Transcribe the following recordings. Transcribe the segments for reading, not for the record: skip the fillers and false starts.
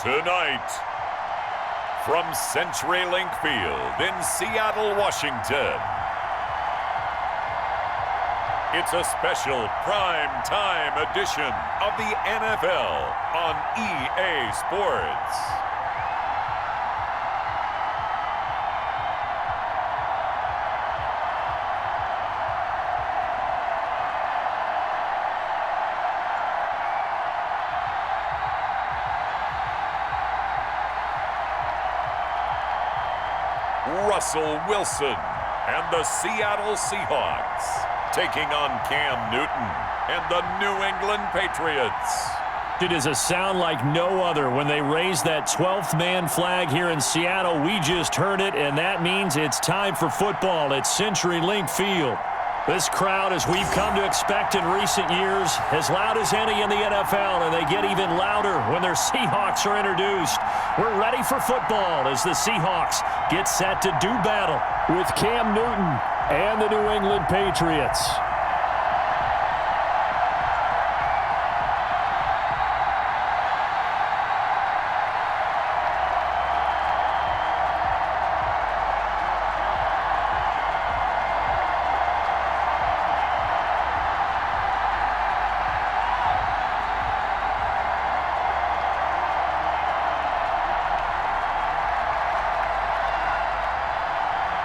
Tonight, from CenturyLink Field in Seattle, Washington, it's a special prime time edition of the NFL on EA Sports. Russell Wilson and the Seattle Seahawks taking on Cam Newton and the New England Patriots. It is a sound like no other when they raise that 12th man flag here in Seattle. We just heard it, and that means it's time for football at CenturyLink Field. This crowd, as we've come to expect in recent years, as loud as any in the NFL, and they get even louder when their Seahawks are introduced. We're ready for football as the Seahawks get set to do battle with Cam Newton and the New England Patriots.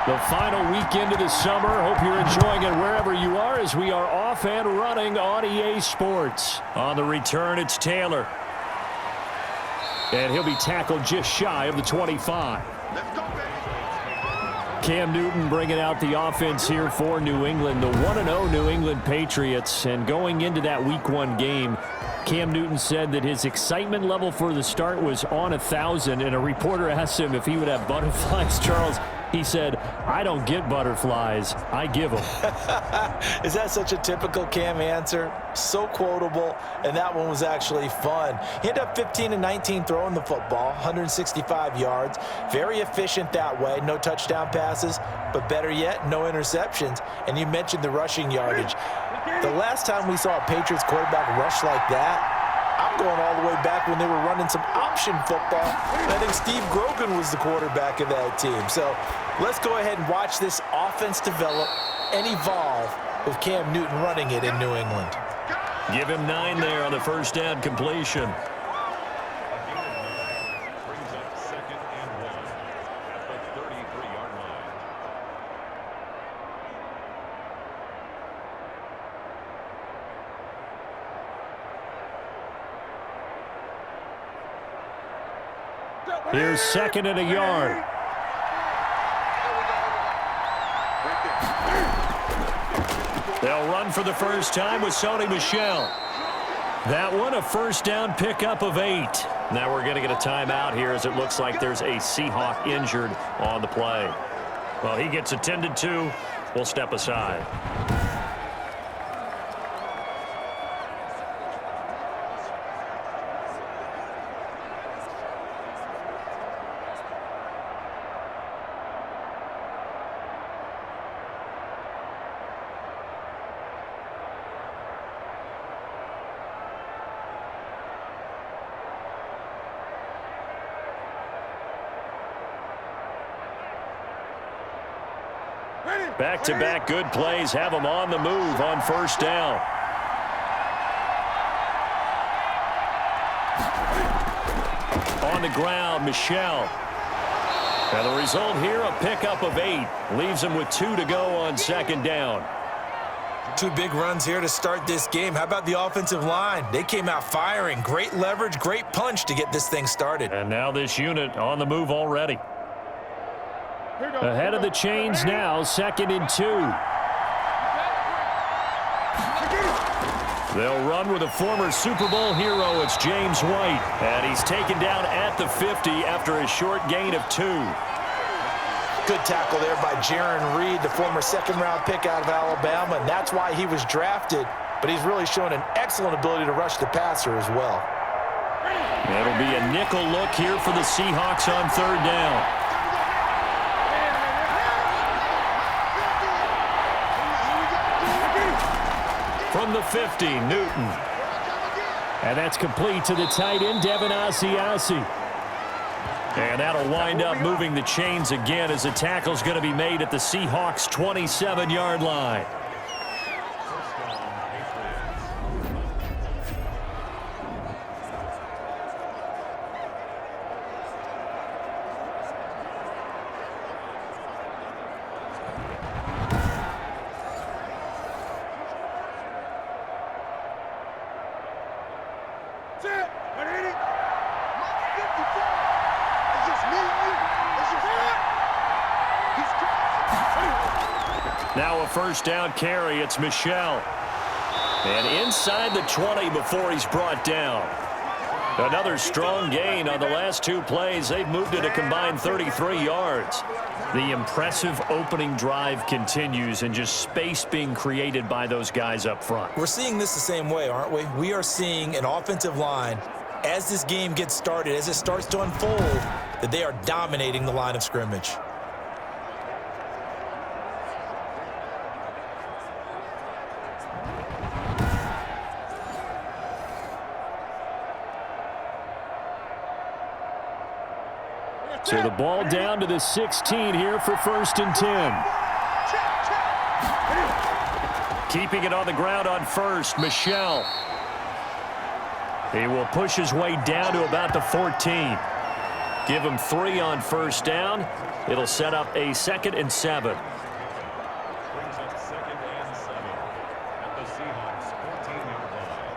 The final weekend of the summer. Hope you're enjoying it wherever you are as we are off and running on EA Sports. On the return, it's Taylor. And he'll be tackled just shy of the 25. Cam Newton bringing out the offense here for New England. The 1-0 New England Patriots. And going into that Week 1 game, Cam Newton said that his excitement level for the start was on 1,000. And a reporter asked him if he would have butterflies. Charles, he said, "I don't get butterflies, I give them." Is that such a typical Cam answer? So quotable, and that one was actually fun. He ended up 15 and 19 throwing the football, 165 yards. Very efficient that way. No touchdown passes, but better yet, no interceptions. And you mentioned the rushing yardage. The last time we saw a Patriots quarterback rush like that, I'm going all the way back when they were running some option football. And I think Steve Grogan was the quarterback of that team. So let's go ahead and watch this offense develop and evolve with Cam Newton running it in New England. Give him 9 there on the first down completion. Here's 2nd and a yard. They'll run for the first time with Sony Michel. That one, a first down pickup of 8. Now we're going to get a timeout here as it looks like there's a Seahawk injured on the play. Well, he gets attended to. We'll step aside. Back-to-back good plays have them on the move on first down. On the ground, Michel. And the result here, a pickup of 8. Leaves them with 2 to go on 2nd down. 2 big runs here to start this game. How about the offensive line? They came out firing. Great leverage, great punch to get this thing started. And now this unit on the move already. Ahead of the chains now, 2nd and 2. They'll run with a former Super Bowl hero. It's James White. And he's taken down at the 50 after a short gain of 2. Good tackle there by Jaron Reed, the former 2nd-round pick out of Alabama. And that's why he was drafted. But he's really shown an excellent ability to rush the passer as well. It'll be a nickel look here for the Seahawks on 3rd down. From the 50, Newton. And that's complete to the tight end, Devin Asiasi. And that'll wind up moving the chains again as the tackle's going to be made at the Seahawks' 27-yard line. Now a first down carry. It's Michel. And inside the 20 before he's brought down. Another strong gain on the last two plays. They've moved it a combined 33 yards. The impressive opening drive continues and just space being created by those guys up front. We're seeing this the same way, aren't we? We are seeing an offensive line, as this game gets started, as it starts to unfold, that they are dominating the line of scrimmage. So the ball down to the 16 here for 1st and 10. Keeping it on the ground on first, Michel. He will push his way down to about the 14. Give him 3 on first down. It'll set up a 2nd and 7. Brings up 2nd and 7 at the Seahawks' 14-yard line.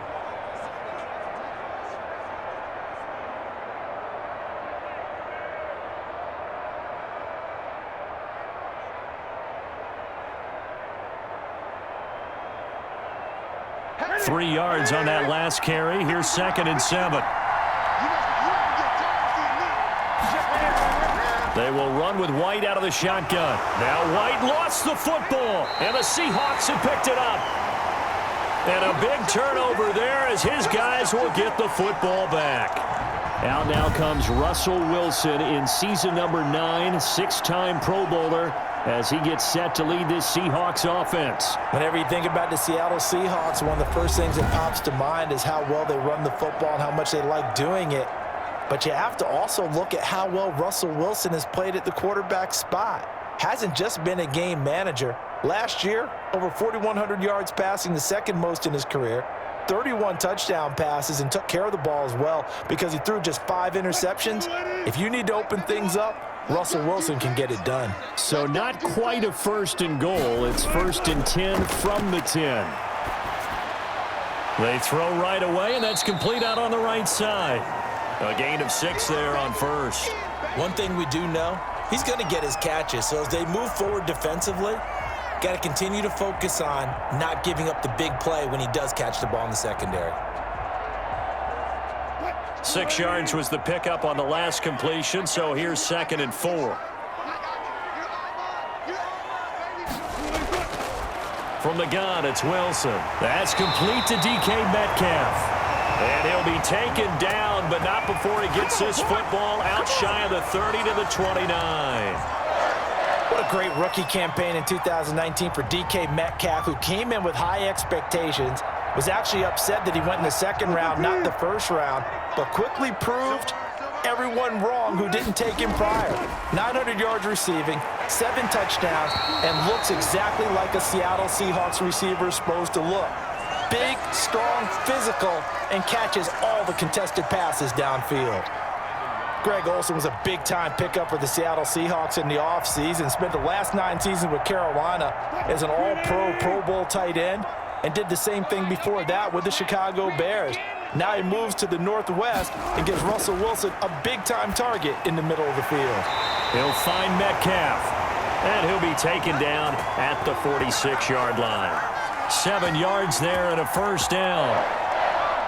Three yards on that last carry. Here's 2nd and 7. They will run with White out of the shotgun. Now White lost the football, and the Seahawks have picked it up. And a big turnover there as his guys will get the football back. Out now comes Russell Wilson in season number 9, 6-time Pro Bowler, as he gets set to lead this Seahawks offense. Whenever you think about the Seattle Seahawks, one of the first things that pops to mind is how well they run the football and how much they like doing it. But you have to also look at how well Russell Wilson has played at the quarterback spot. Hasn't just been a game manager. Last year, over 4,100 yards passing, the second most in his career. 31 touchdown passes, and took care of the ball as well because he threw just 5 interceptions. If you need to open things up, Russell Wilson can get it done. So not quite a 1st and goal. It's 1st and 10 from the 10. They throw right away, and that's complete out on the right side. A gain of 6 there on first. One thing we do know, he's going to get his catches. So as they move forward defensively, got to continue to focus on not giving up the big play when he does catch the ball in the secondary. 6 yards was the pickup on the last completion, so here's 2nd and 4. From the gun, it's Wilson. That's complete to DK Metcalf. And he'll be taken down, but not before he gets this football out shy of the 30 to the 29. What a great rookie campaign in 2019 for DK Metcalf, who came in with high expectations, was actually upset that he went in the 2nd round, not the 1st round, but quickly proved everyone wrong who didn't take him prior. 900 yards receiving, 7 touchdowns, and looks exactly like a Seattle Seahawks receiver is supposed to look. Big, strong, physical, and catches all the contested passes downfield. Greg Olsen was a big-time pickup for the Seattle Seahawks in the offseason. Spent the last 9 seasons with Carolina as an all-pro, Pro Bowl tight end, and did the same thing before that with the Chicago Bears. Now he moves to the Northwest and gives Russell Wilson a big-time target in the middle of the field. He'll find Metcalf, and he'll be taken down at the 46-yard line. 7 yards there and a 1st down.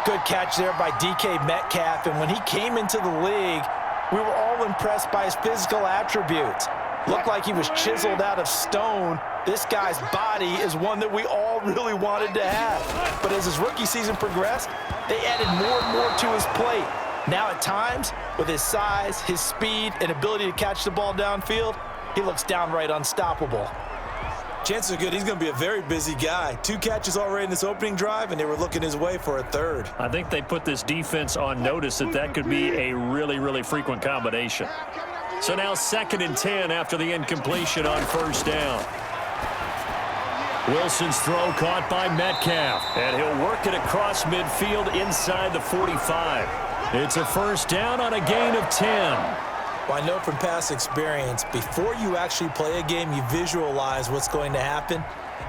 Good catch there by DK Metcalf, and when he came into the league, we were all impressed by his physical attributes. Looked like he was chiseled out of stone. This guy's body is one that we all really wanted to have. But as his rookie season progressed, they added more and more to his plate. Now at times, with his size, his speed, and ability to catch the ball downfield, he looks downright unstoppable. Chances are good he's going to be a very busy guy. 2 catches already in this opening drive, and they were looking his way for a third. I think they put this defense on notice that could be a really, really frequent combination. So now 2nd and 10 after the incompletion on 1st down. Wilson's throw caught by Metcalf, and he'll work it across midfield inside the 45. It's a 1st down on a gain of 10. Well, I know from past experience, before you actually play a game, you visualize what's going to happen.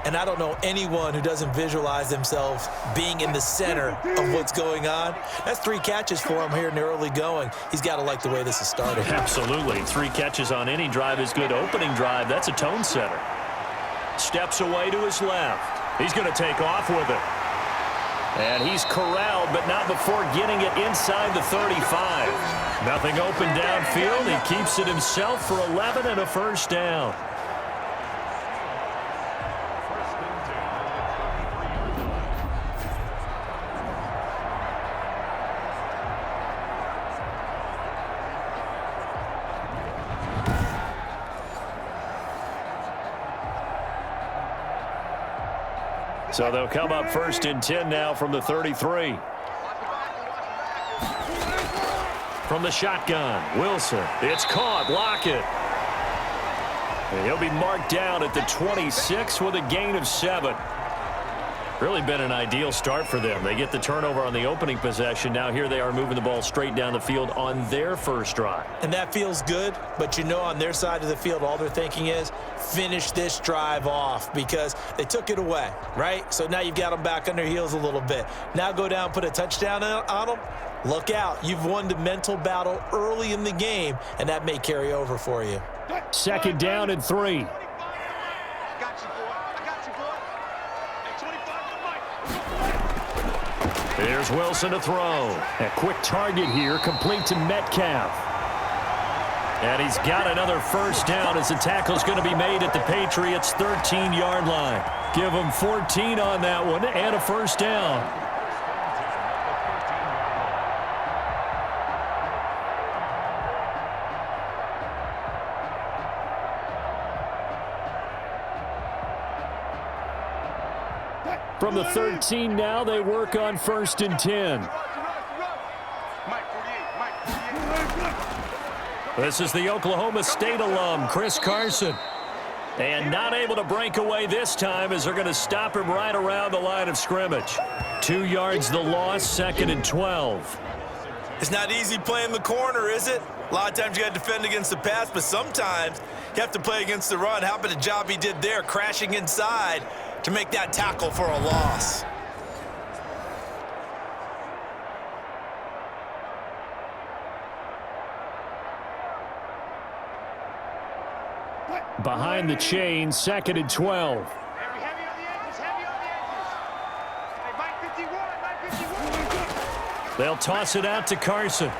And I don't know anyone who doesn't visualize themselves being in the center of what's going on. That's 3 catches for him here in the early going. He's got to like the way this is started. Absolutely. 3 catches on any drive is good. Opening drive, that's a tone setter. Steps away to his left. He's going to take off with it. And he's corralled, but not before getting it inside the 35. Nothing open downfield. He keeps it himself for 11 and a 1st down. So they'll come up 1st and 10 now from the 33. From the shotgun, Wilson. It's caught. Lockett. And he'll be marked down at the 26 with a gain of 7. Really been an ideal start for them. They get the turnover on the opening possession. Now here they are moving the ball straight down the field on their 1st drive. And that feels good, but you know on their side of the field, all they're thinking is finish this drive off because they took it away, right? So now you've got them back on their heels a little bit. Now go down, put a touchdown on them. Look out. You've won the mental battle early in the game, and that may carry over for you. 2nd down and 3. Here's Wilson to throw. A quick target here, complete to Metcalf. And he's got another 1st down as the tackle's going to be made at the Patriots' 13-yard line. Give them 14 on that one and a 1st down. From the 13 now, they work on 1st and 10. This is the Oklahoma State alum, Chris Carson. And not able to break away this time as they're going to stop him right around the line of scrimmage. 2 yards the loss, 2nd and 12. It's not easy playing the corner, is it? A lot of times you got to defend against the pass, but sometimes you have to play against the run. How about the job he did there, crashing inside to make that tackle for a loss? Behind the chain, 2nd and 12. They'll toss it out to Carson.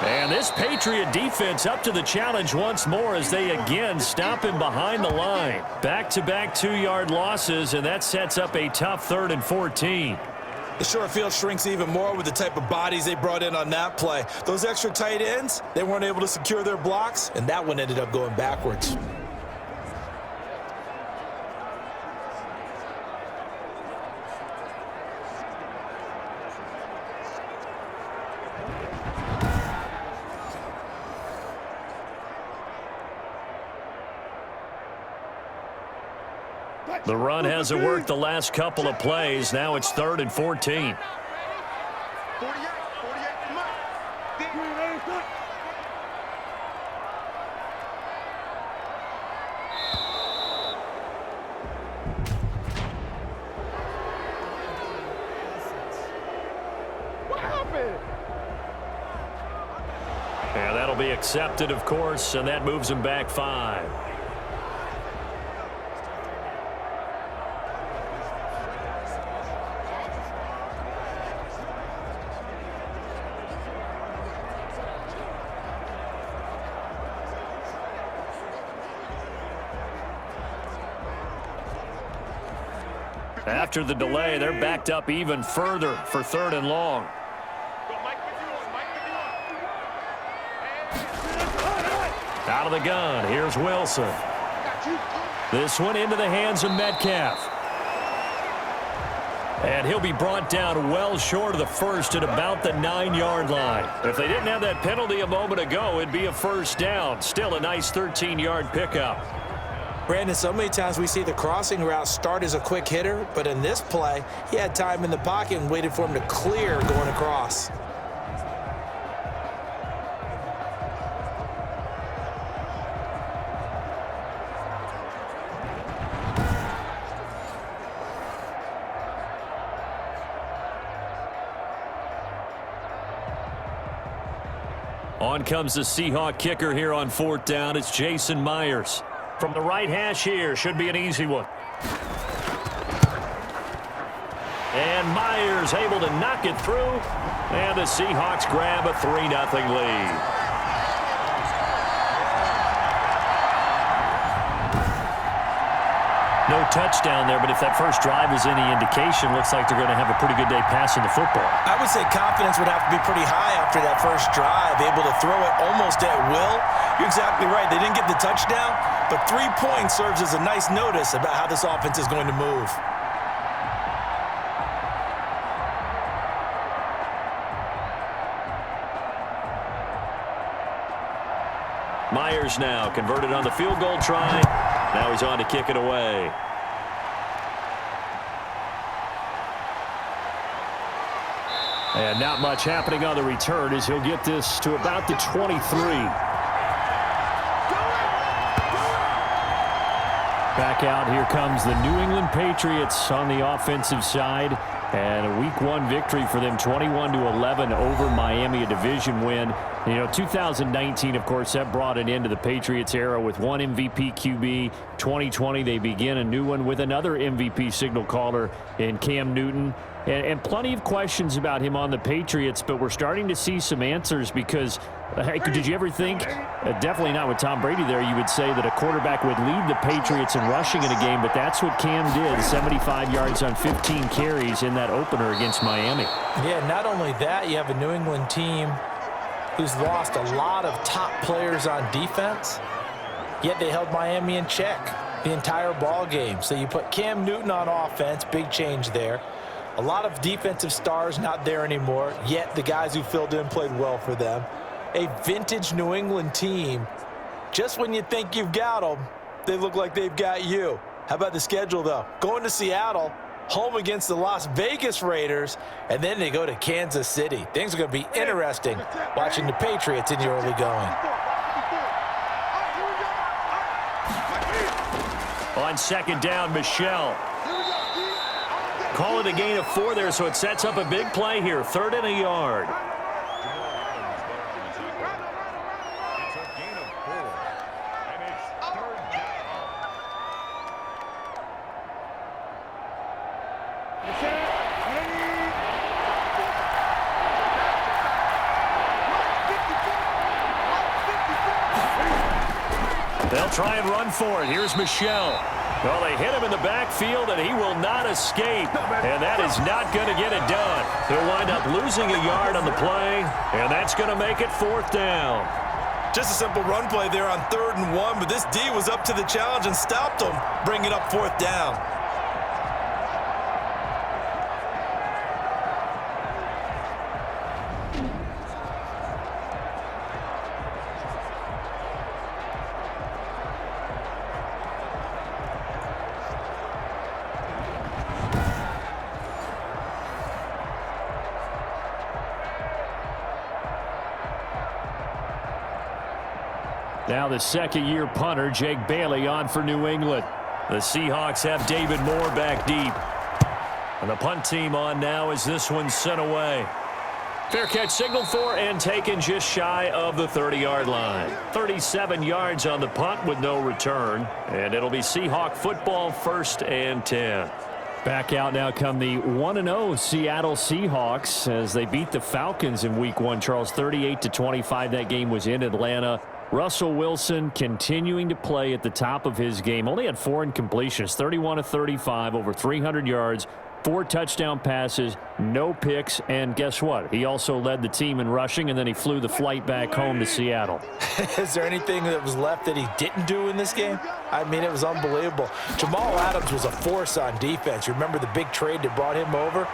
And this Patriot defense up to the challenge once more as they again stop him behind the line. Back-to-back 2-yard losses, and that sets up a tough 3rd and 14. The short field shrinks even more with the type of bodies they brought in on that play. Those extra tight ends, they weren't able to secure their blocks, and that one ended up going backwards. The run hasn't worked the last couple of plays. Now it's 3rd and 14. And that'll be accepted, of course, and that moves him back 5. After the delay, they're backed up even further for 3rd and long. Out of the gun, here's Wilson. This one into the hands of Metcalf. And he'll be brought down well short of the first at about the 9-yard line. If they didn't have that penalty a moment ago, it'd be a first down. Still a nice 13-yard pickup. Brandon, so many times we see the crossing route start as a quick hitter, but in this play, he had time in the pocket and waited for him to clear going across. On comes the Seahawk kicker here on 4th down. It's Jason Myers. From the right hash here, should be an easy one. And Myers able to knock it through. And the Seahawks grab a 3-0 lead. No touchdown there, but if that first drive is any indication, looks like they're going to have a pretty good day passing the football. I would say confidence would have to be pretty high after that first drive, able to throw it almost at will. You're exactly right. They didn't get the touchdown, but 3 points serves as a nice notice about how this offense is going to move. Myers now converted on the field goal try. Now he's on to kick it away. And not much happening on the return as he'll get this to about the 23. Back out, here comes the New England Patriots on the offensive side. And a Week 1 victory for them, 21-11 over Miami, a division win. You know, 2019, of course, that brought an end to the Patriots era with one MVP QB. 2020, they begin a new one with another MVP signal caller in Cam Newton. And plenty of questions about him on the Patriots, but we're starting to see some answers because, heck, did you ever think, definitely not with Tom Brady there, you would say that a quarterback would lead the Patriots in rushing in a game, but that's what Cam did, 75 yards on 15 carries in that opener against Miami. Yeah, not only that, you have a New England team who's lost a lot of top players on defense, yet they held Miami in check the entire ball game. So you put Cam Newton on offense, big change there. A lot of defensive stars not there anymore, yet the guys who filled in played well for them. A vintage New England team, just when you think you've got them, they look like they've got you. How about the schedule, though? Going to Seattle, home against the Las Vegas Raiders, and then they go to Kansas City. Things are going to be interesting watching the Patriots in the early going. On 2nd down, Michelle. Call it a gain of 4 there, so it sets up a big play here. 3rd and a yard. It's a gain of 4, and it's 3rd down. They'll try and run for it. Here's Michelle. Well, they hit him in the backfield, and he will not escape. And that is not going to get it done. He'll wind up losing a yard on the play, and that's going to make it 4th down. Just a simple run play there on 3rd and 1, but this D was up to the challenge and stopped him, bringing up 4th down. Now the second-year punter, Jake Bailey, on for New England. The Seahawks have David Moore back deep. And the punt team on now as this one's sent away. Fair catch signaled for and taken just shy of the 30-yard line. 37 yards on the punt with no return. And it'll be Seahawk football, 1st and 10. Back out now come the 1-0 Seattle Seahawks as they beat the Falcons in Week 1. Charles, 38-25. That game was in Atlanta. Russell Wilson continuing to play at the top of his game. Only had 4 incompletions, 31 of 35, over 300 yards, 4 touchdown passes, no picks, and guess what? He also led the team in rushing, and then he flew the flight back home to Seattle. Is there anything that was left that he didn't do in this game? I mean, it was unbelievable. Jamal Adams was a force on defense. You remember the big trade that brought him over?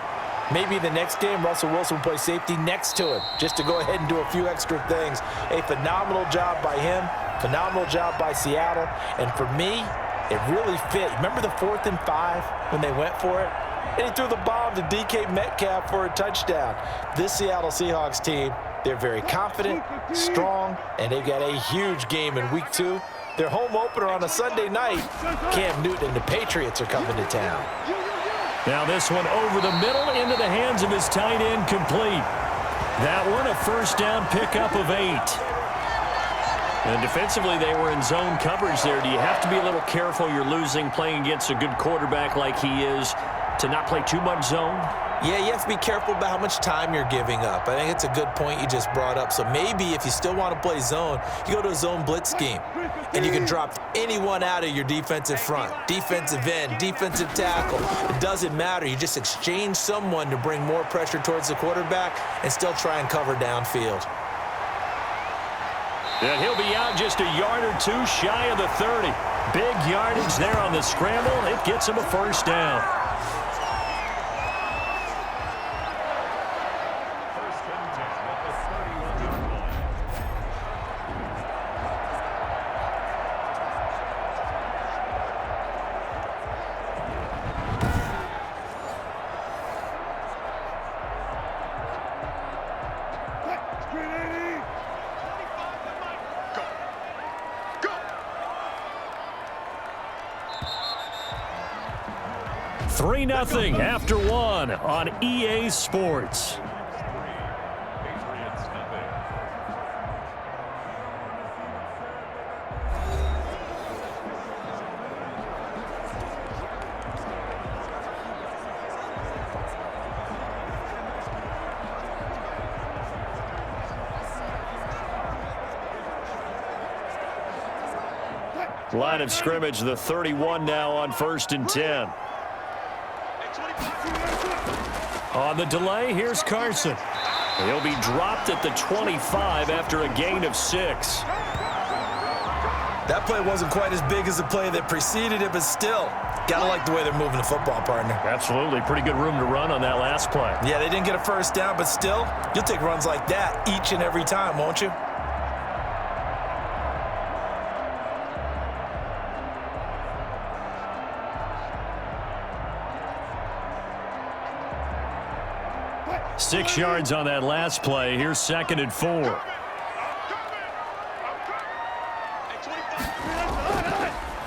Maybe the next game, Russell Wilson will play safety next to him just to go ahead and do a few extra things. A phenomenal job by him, phenomenal job by Seattle, and for me, it really fit. Remember the 4th and 5 when they went for it? And he threw the bomb to DK Metcalf for a touchdown. This Seattle Seahawks team, they're very confident, strong, and they've got a huge game in Week 2. Their home opener on a Sunday night, Cam Newton and the Patriots are coming to town. Now this one over the middle into the hands of his tight end, complete. That one a first down pickup of 8. And defensively, they were in zone coverage there. Do you have to be a little careful you're losing playing against a good quarterback like he is to not play too much zone? Yeah, you have to be careful about how much time you're giving up. I think it's a good point you just brought up. So maybe if you still want to play zone, you go to a zone blitz scheme. And you can drop anyone out of your defensive front, defensive end, defensive tackle. It doesn't matter. You just exchange someone to bring more pressure towards the quarterback and still try and cover downfield. And he'll be out just a yard or 2 shy of the 30. Big yardage there on the scramble. It gets him a first down. Three 3-0 after 1 on EA Sports. Line of scrimmage, the 31 now on 1st and 10. On the delay, here's Carson. He'll be dropped at the 25 after a gain of 6. That play wasn't quite as big as the play that preceded it, but still, gotta like the way they're moving the football, partner. Absolutely. Pretty good room to run on that last play. Yeah, they didn't get a first down, but still, you'll take runs like that each and every time, won't you? Six yards on that last play. Here's 2nd and 4.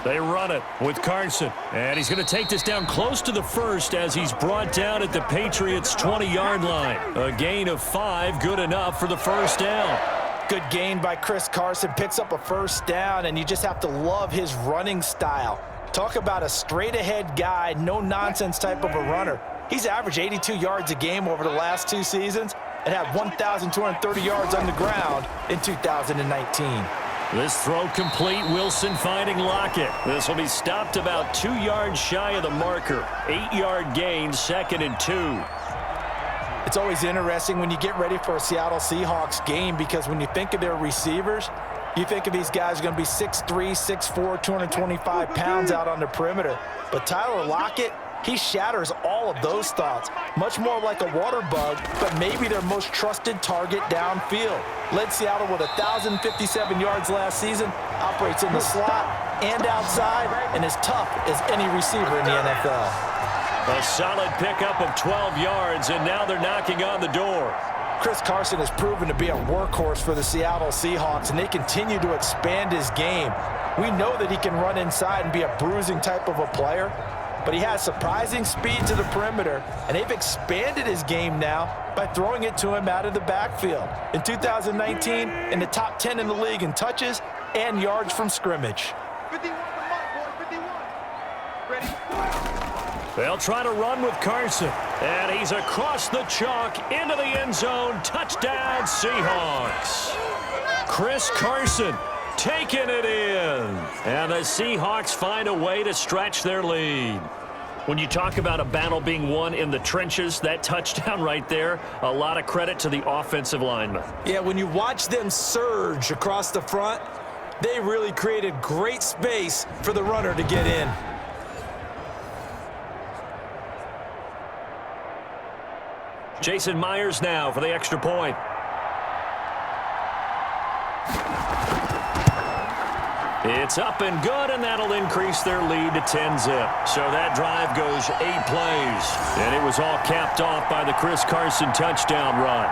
They run it with Carson. And he's going to take this down close to the 1st as he's brought down at the Patriots' 20-yard line. A gain of 5, good enough for the first down. Good gain by Chris Carson. Picks up a first down, and you just have to love his running style. Talk about a straight-ahead guy, no-nonsense type of a runner. He's averaged 82 yards a game over the last 2 seasons and had 1,230 yards on the ground in 2019. This throw complete. Wilson finding Lockett. This will be stopped about 2 yards shy of the marker. 8-yard gain, 2nd and 2. It's always interesting when you get ready for a Seattle Seahawks game because when you think of their receivers, you think of these guys are going to be 6'3", 6'4", 225 pounds out on the perimeter. But Tyler Lockett, he shatters all of those thoughts. Much more like a water bug, but maybe their most trusted target downfield. Led Seattle with 1,057 yards last season, operates in the slot and outside, and is tough as any receiver in the NFL. A solid pickup of 12 yards, and now they're knocking on the door. Chris Carson has proven to be a workhorse for the Seattle Seahawks, and they continue to expand his game. We know that he can run inside and be a bruising type of a player, but he has surprising speed to the perimeter, and they've expanded his game now by throwing it to him out of the backfield. In 2019, in the top 10 in the league in touches and yards from scrimmage. 51 Ready? They'll try to run with Carson, and he's across the chalk into the end zone. Touchdown, Seahawks. Chris Carson taking it in, and the Seahawks find a way to stretch their lead. When you talk about a battle being won in the trenches, that touchdown right there, a lot of credit to the offensive linemen. Yeah, when you watch them surge across the front, they really created great space for the runner to get in. Jason Myers now for the extra point. It's up and good, and that'll increase their lead to 10-zip. So that drive goes 8 plays, and it was all capped off by the Chris Carson touchdown run.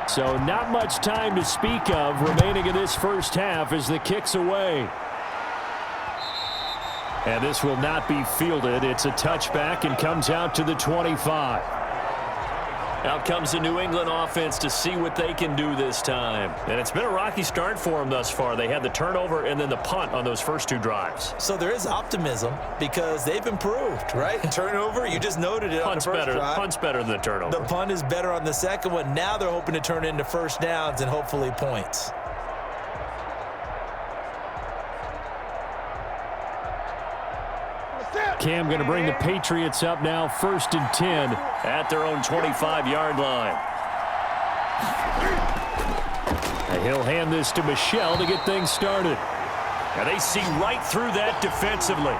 So not much time to speak of remaining in this first half as the kick's away. And this will not be fielded. It's a touchback and comes out to the 25. Out comes the New England offense to see what they can do this time. And it's been a rocky start for them thus far. They had the turnover and then the punt on those first 2 drives. So there is optimism because they've improved, right? Turnover, you just noted it on the first drive. Punt's better than the turnover. The punt is better on the second one. Now they're hoping to turn it into first downs and hopefully points. Cam going to bring the Patriots up now, 1st and 10 at their own 25-yard line. And he'll hand this to Michel to get things started. Now they see right through that defensively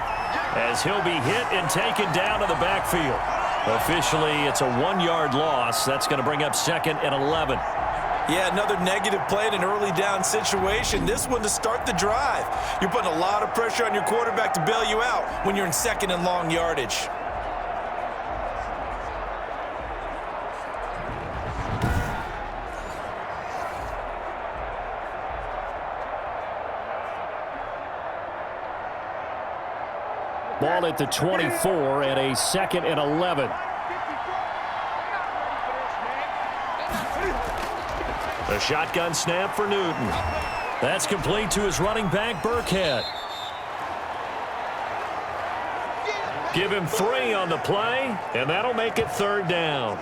as he'll be hit and taken down to the backfield. Officially, it's a 1-yard loss. That's going to bring up 2nd and 11. Yeah, another negative play in an early down situation. This one to start the drive. You're putting a lot of pressure on your quarterback to bail you out when you're in 2nd and long yardage. Ball at the 24 and a 2nd and 11. A shotgun snap for Newton. That's complete to his running back, Burkhead. Give him 3 on the play, and that'll make it 3rd down.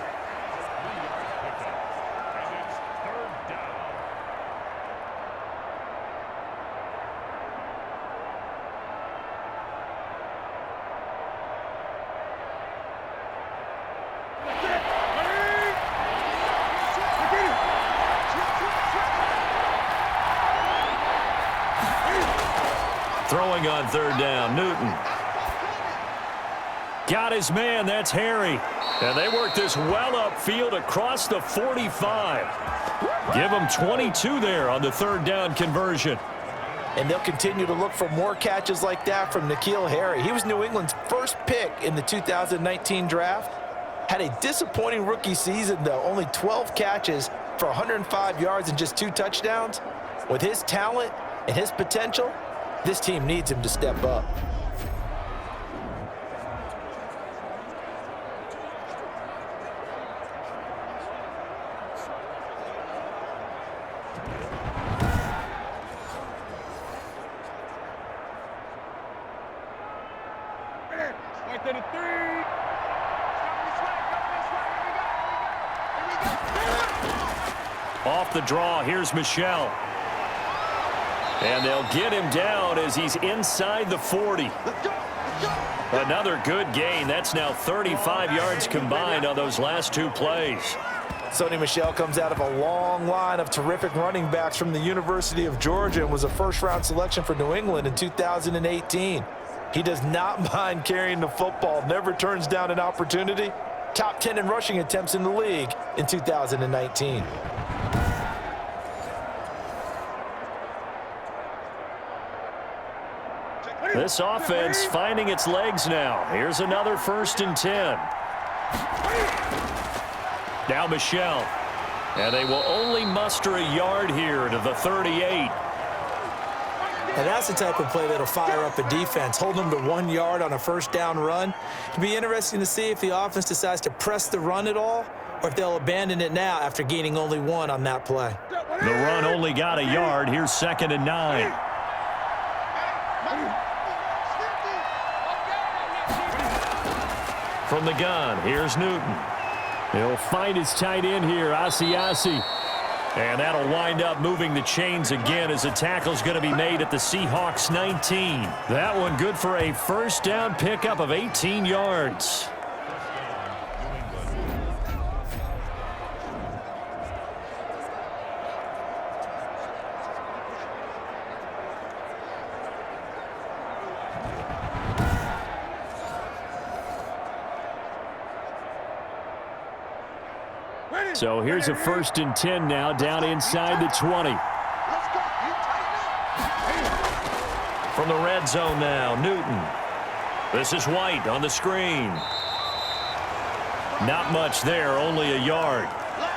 Throwing on 3rd down, Newton. Got his man, that's Harry. And they work this well upfield across the 45. Give him 22 there on the 3rd down conversion. And they'll continue to look for more catches like that from N'Keal Harry. He was New England's first pick in the 2019 draft. Had a disappointing rookie season, though. Only 12 catches for 105 yards and just 2 touchdowns. With his talent and his potential, this team needs him to step up. Off the draw, here's Michel. And they'll get him down as he's inside the 40. Another good gain. That's now 35 yards combined on those last 2 plays. Sony Michel comes out of a long line of terrific running backs from the University of Georgia and was a first-round selection for New England in 2018. He does not mind carrying the football, never turns down an opportunity. Top 10 in rushing attempts in the league in 2019. This offense finding its legs now. Here's another 1st and 10. Now Michel. And they will only muster a yard here to the 38. And that's the type of play that'll fire up a defense. Hold them to 1 yard on a first down run. It'll be interesting to see if the offense decides to press the run at all or if they'll abandon it now after gaining only 1 on that play. The run only got a yard. Here's 2nd and 9. From the gun, here's Newton. He'll find his tight end here, Asiasi. And that'll wind up moving the chains again as the tackle's going to be made at the Seahawks 19. That one good for a first down pickup of 18 yards. So here's a 1st and 10 now, down inside the 20. From the red zone now, Newton. This is White on the screen. Not much there, only a yard.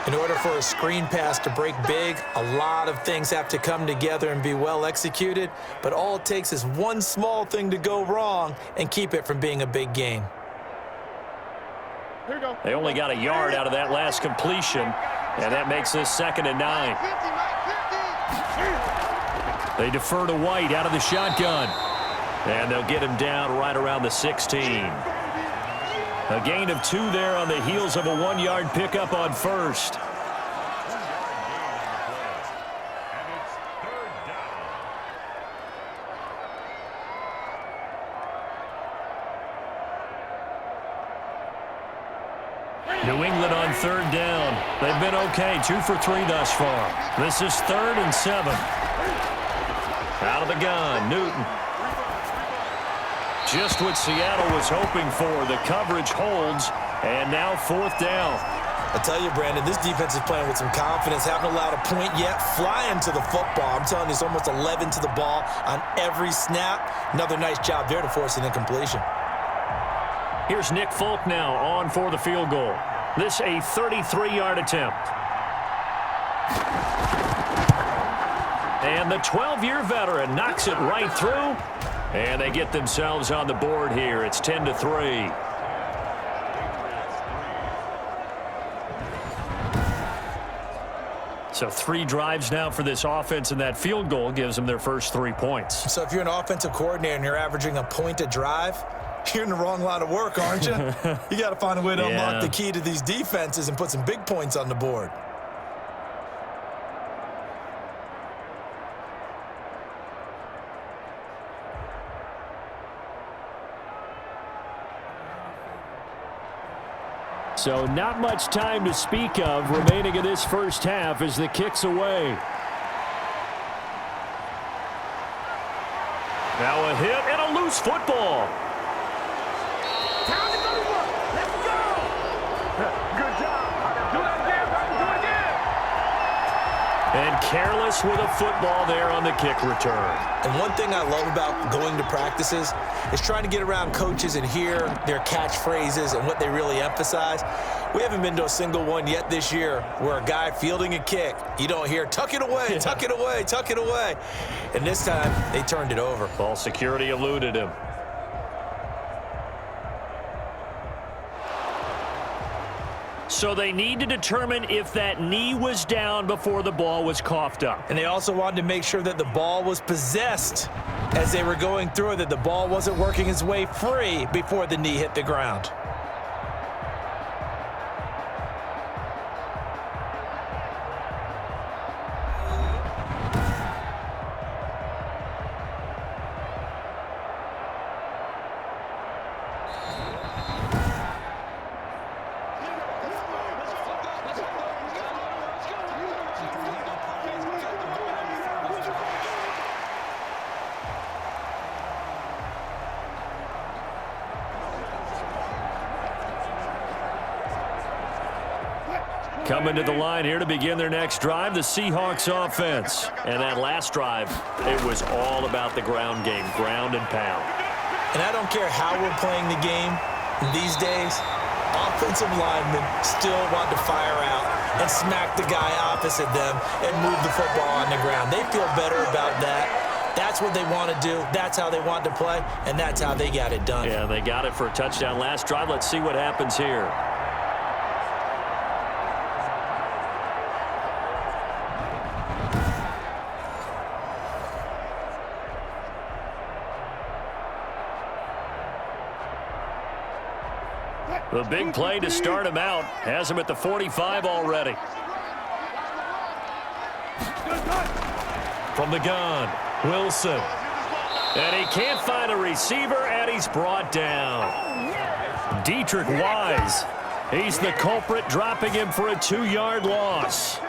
In order for a screen pass to break big, a lot of things have to come together and be well executed, but all it takes is one small thing to go wrong and keep it from being a big gain. They only got a yard out of that last completion, and that makes this 2nd and 9. They defer to White out of the shotgun, and they'll get him down right around the 16. A gain of 2 there on the heels of a 1-yard pickup on first. New England on 3rd down. They've been okay, 2 for 3 thus far. This is 3rd and 7. Out of the gun, Newton. Just what Seattle was hoping for. The coverage holds, and now 4th down. I tell you, Brandon, this defense is playing with some confidence. Haven't allowed a point yet. Flying to the football. I'm telling you, it's almost 11 to the ball on every snap. Another nice job there to force an incompletion. Here's Nick Folk now on for the field goal. This a 33-yard attempt. And the 12-year veteran knocks it right through. And they get themselves on the board here. It's 10-3. So 3 drives now for this offense, and that field goal gives them their first 3 points. So if you're an offensive coordinator and you're averaging a point a drive, you're in the wrong line of work, aren't you? You got to find a way to unlock the key to these defenses and put some big points on the board. So not much time to speak of remaining in this first half as the kick's away. Now a hit and a loose football. Time to go to work. Let's go. Good job. Do it again, baby. Do it again. And careless with a football there on the kick return. And one thing I love about going to practices is trying to get around coaches and hear their catchphrases and what they really emphasize. We haven't been to a single one yet this year where a guy fielding a kick, you don't hear, tuck it away, tuck it away, tuck it away. And this time, they turned it over. Ball security eluded him. So they need to determine if that knee was down before the ball was coughed up. And they also wanted to make sure that the ball was possessed as they were going through it, that the ball wasn't working its way free before the knee hit the ground. Coming to the line here to begin their next drive, the Seahawks offense. And that last drive, it was all about the ground game, ground and pound. And I don't care how we're playing the game these days, offensive linemen still want to fire out and smack the guy opposite them and move the football on the ground. They feel better about that That's what they want to do. That's how they want to play, and that's how they got it done. Yeah, they got it for a touchdown last drive. Let's see what happens here. The big play to start him out. Has him at the 45 already. From the gun, Wilson. And he can't find a receiver, and he's brought down. Dietrich Wise. He's the culprit, dropping him for a 2-yard loss.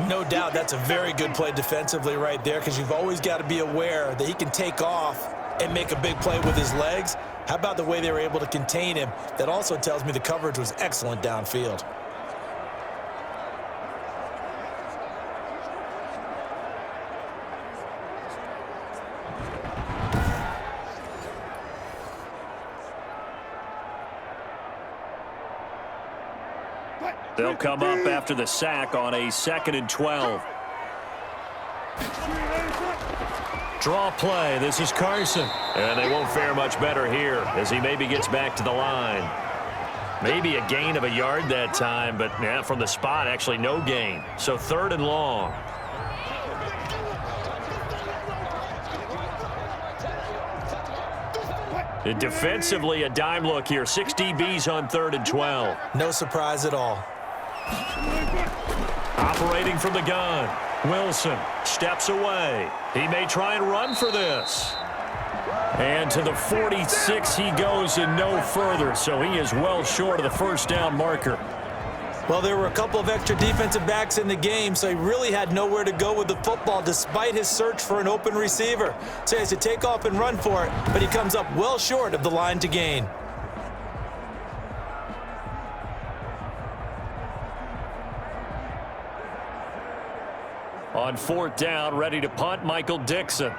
No doubt that's a very good play defensively right there, because you've always got to be aware that he can take off and make a big play with his legs. How about the way they were able to contain him? That also tells me the coverage was excellent downfield. They'll come up after the sack on a 2nd and 12. Draw play. This is Carson. And they won't fare much better here as he maybe gets back to the line. Maybe a gain of a yard that time, but yeah, from the spot, actually no gain. So 3rd and long. And defensively, a dime look here. 6 DBs on 3rd and 12. No surprise at all. Operating from the gun. Wilson steps away. He may try and run for this. And to the 46 he goes and no further, so he is well short of the first down marker. Well, there were a couple of extra defensive backs in the game, so he really had nowhere to go with the football despite his search for an open receiver. So he has to take off and run for it, but he comes up well short of the line to gain. On 4th down, ready to punt, Michael Dixon.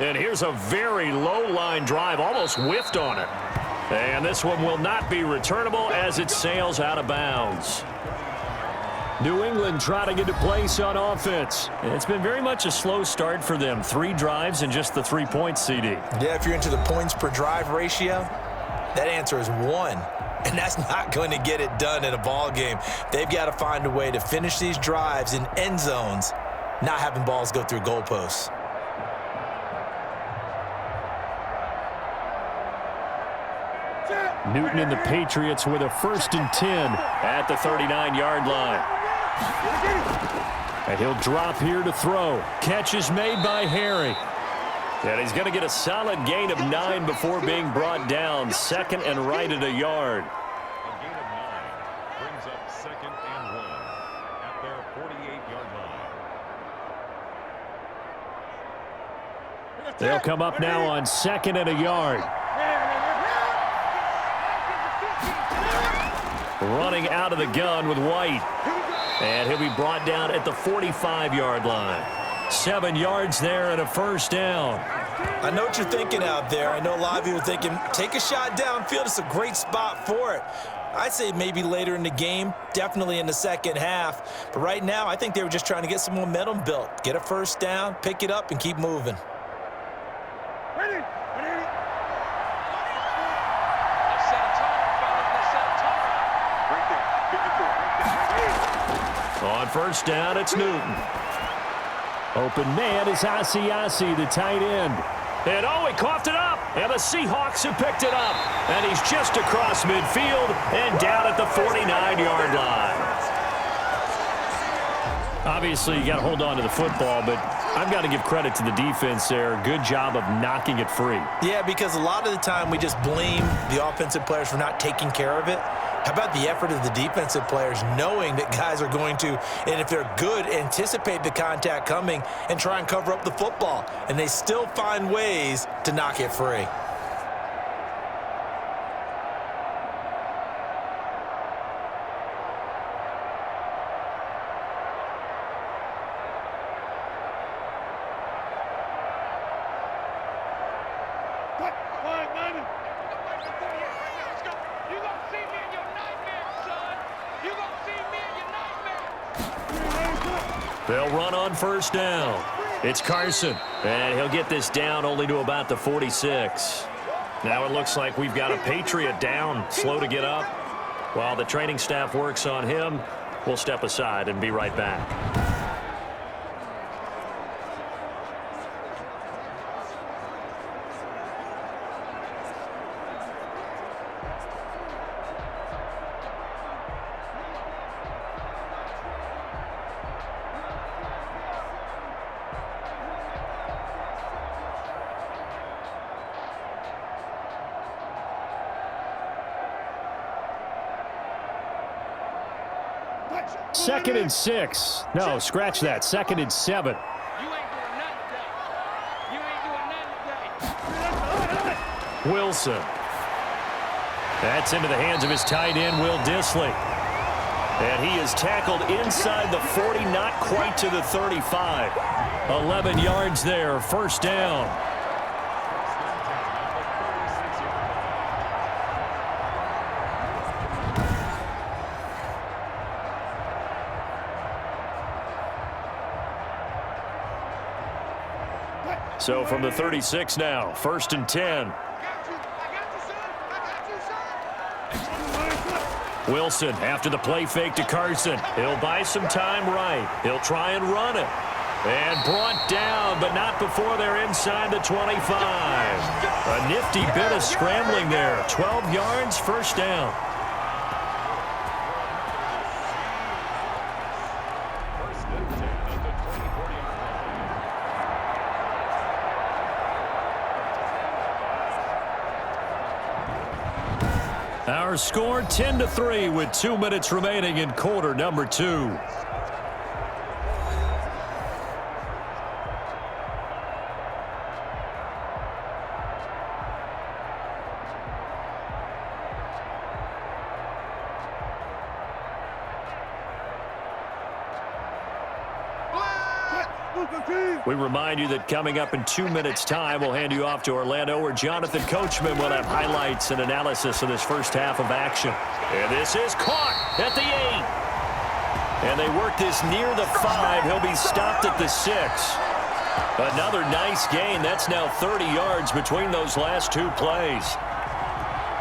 And here's a very low line drive, almost whiffed on it. And this one will not be returnable as it sails out of bounds. New England trotting into place on offense. It's been very much a slow start for them. 3 drives and just the 3 points, CD. Yeah, if you're into the points per drive ratio, that answer is 1. And that's not going to get it done in a ball game. They've got to find a way to finish these drives in end zones, not having balls go through goalposts. Newton and the Patriots with a 1st and 10 at the 39-yard line. And he'll drop here to throw. Catch is made by Harry. And he's going to get a solid gain of 9 before being brought down. 2nd and right at a yard. A gain of 9 brings up 2nd and 1 at their 48-yard line. They'll come up now on 2nd and a yard. Running out of the gun with White. And he'll be brought down at the 45-yard line. 7 yards there and a first down. I know what you're thinking out there. I know a lot of you are thinking, take a shot downfield. It's a great spot for it. I'd say maybe later in the game, definitely in the second half. But right now, I think they were just trying to get some momentum built. Get a first down, pick it up, and keep moving. On first down, it's Newton. Open man is Asiasi, the tight end. And oh, he coughed it up. And the Seahawks have picked it up. And he's just across midfield and down at the 49-yard line. Obviously, you got to hold on to the football, but I've got to give credit to the defense there. Good job of knocking it free. Yeah, because a lot of the time we just blame the offensive players for not taking care of it. How about the effort of the defensive players knowing that guys are going to, and if they're good, anticipate the contact coming and try and cover up the football. And they still find ways to knock it free. They'll run on first down. It's Carson, and he'll get this down only to about the 46. Now it looks like we've got a Patriot down, slow to get up. While the training staff works on him, we'll step aside and be right back. Second and 6. No, scratch that. Second and 7. You ain't doing nothing today. You ain't doing nothing today. Wilson. That's into the hands of his tight end, Will Dissly. And he is tackled inside the 40, not quite to the 35. 11 yards there, first down. So from the 36 now, first and 10. Wilson after the play fake to Carson. He'll buy some time right. He'll try and run it. And brought down, but not before they're inside the 25. A nifty bit of scrambling there. 12 yards, first down. Our score 10-3 with 2 minutes remaining in quarter number 2. We remind you that coming up in 2 minutes' time, we'll hand you off to Orlando, where Jonathan Coachman will have highlights and analysis of this first half of action. And this is caught at the 8. And they work this near the 5. He'll be stopped at the 6. Another nice gain. That's now 30 yards between those last 2 plays.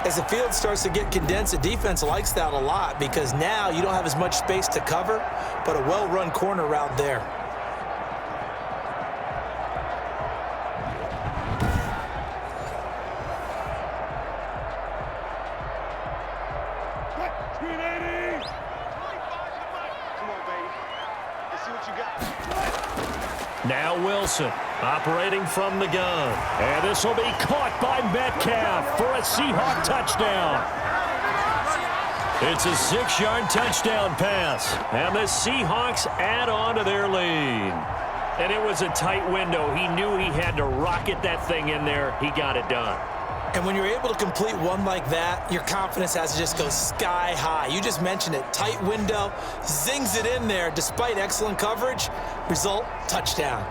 As the field starts to get condensed, the defense likes that a lot because now you don't have as much space to cover, but a well-run corner route there. Now Wilson operating from the gun. And this will be caught by Metcalf for a Seahawk touchdown. It's a 6-yard touchdown pass. And the Seahawks add on to their lead. And it was a tight window. He knew he had to rocket that thing in there. He got it done. And when you're able to complete one like that, your confidence has to just go sky high. You just mentioned it. Tight window, zings it in there despite excellent coverage. Result, touchdown.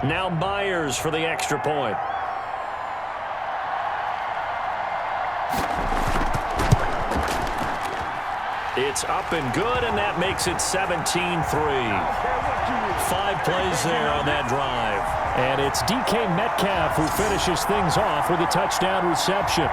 Now Myers for the extra point. It's up and good, and that makes it 17-3. 5 plays there on that drive. And it's DK Metcalf who finishes things off with a touchdown reception.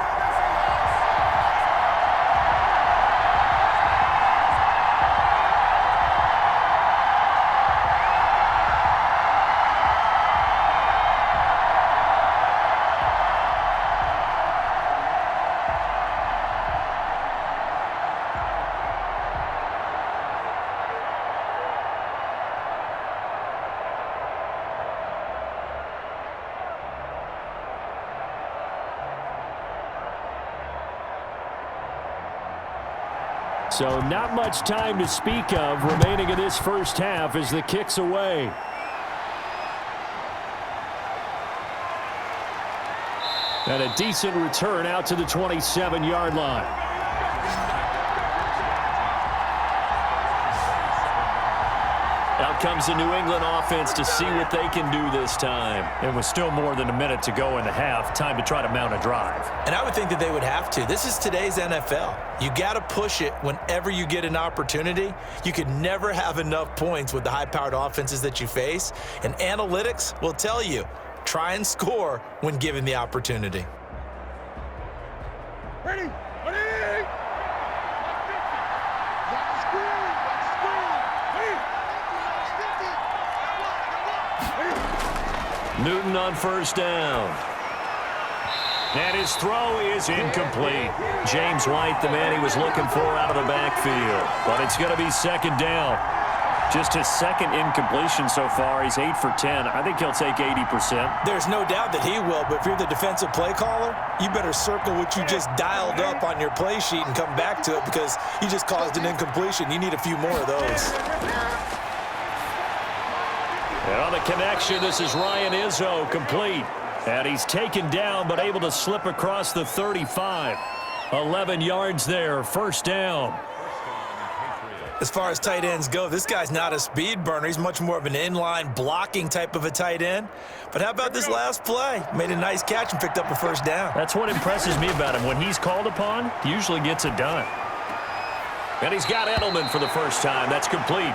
So not much time to speak of remaining in this first half as the kick's away. And a decent return out to the 27-yard line. Out comes the New England offense to see what they can do this time. And with still more than a minute to go in the half, time to try to mount a drive. And I would think that they would have to. This is today's NFL. You got to push it whenever you get an opportunity. You can never have enough points with the high-powered offenses that you face. And analytics will tell you, try and score when given the opportunity. Ready? Newton on first down. And his throw is incomplete. James White, the man he was looking for out of the backfield. But it's going to be second down. Just his second incompletion so far. He's 8 for 10. I think he'll take 80%. There's no doubt that he will, but if you're the defensive play caller, you better circle what you just dialed up on your play sheet and come back to it because you just caused an incompletion. You need a few more of those. And on the connection, this is Ryan Izzo, complete. And he's taken down, but able to slip across the 35. 11 yards there, first down. As far as tight ends go, this guy's not a speed burner. He's much more of an inline blocking type of a tight end. But how about this last play? Made a nice catch and picked up a first down. That's what impresses me about him. When he's called upon, he usually gets it done. And he's got Edelman for the first time. That's complete.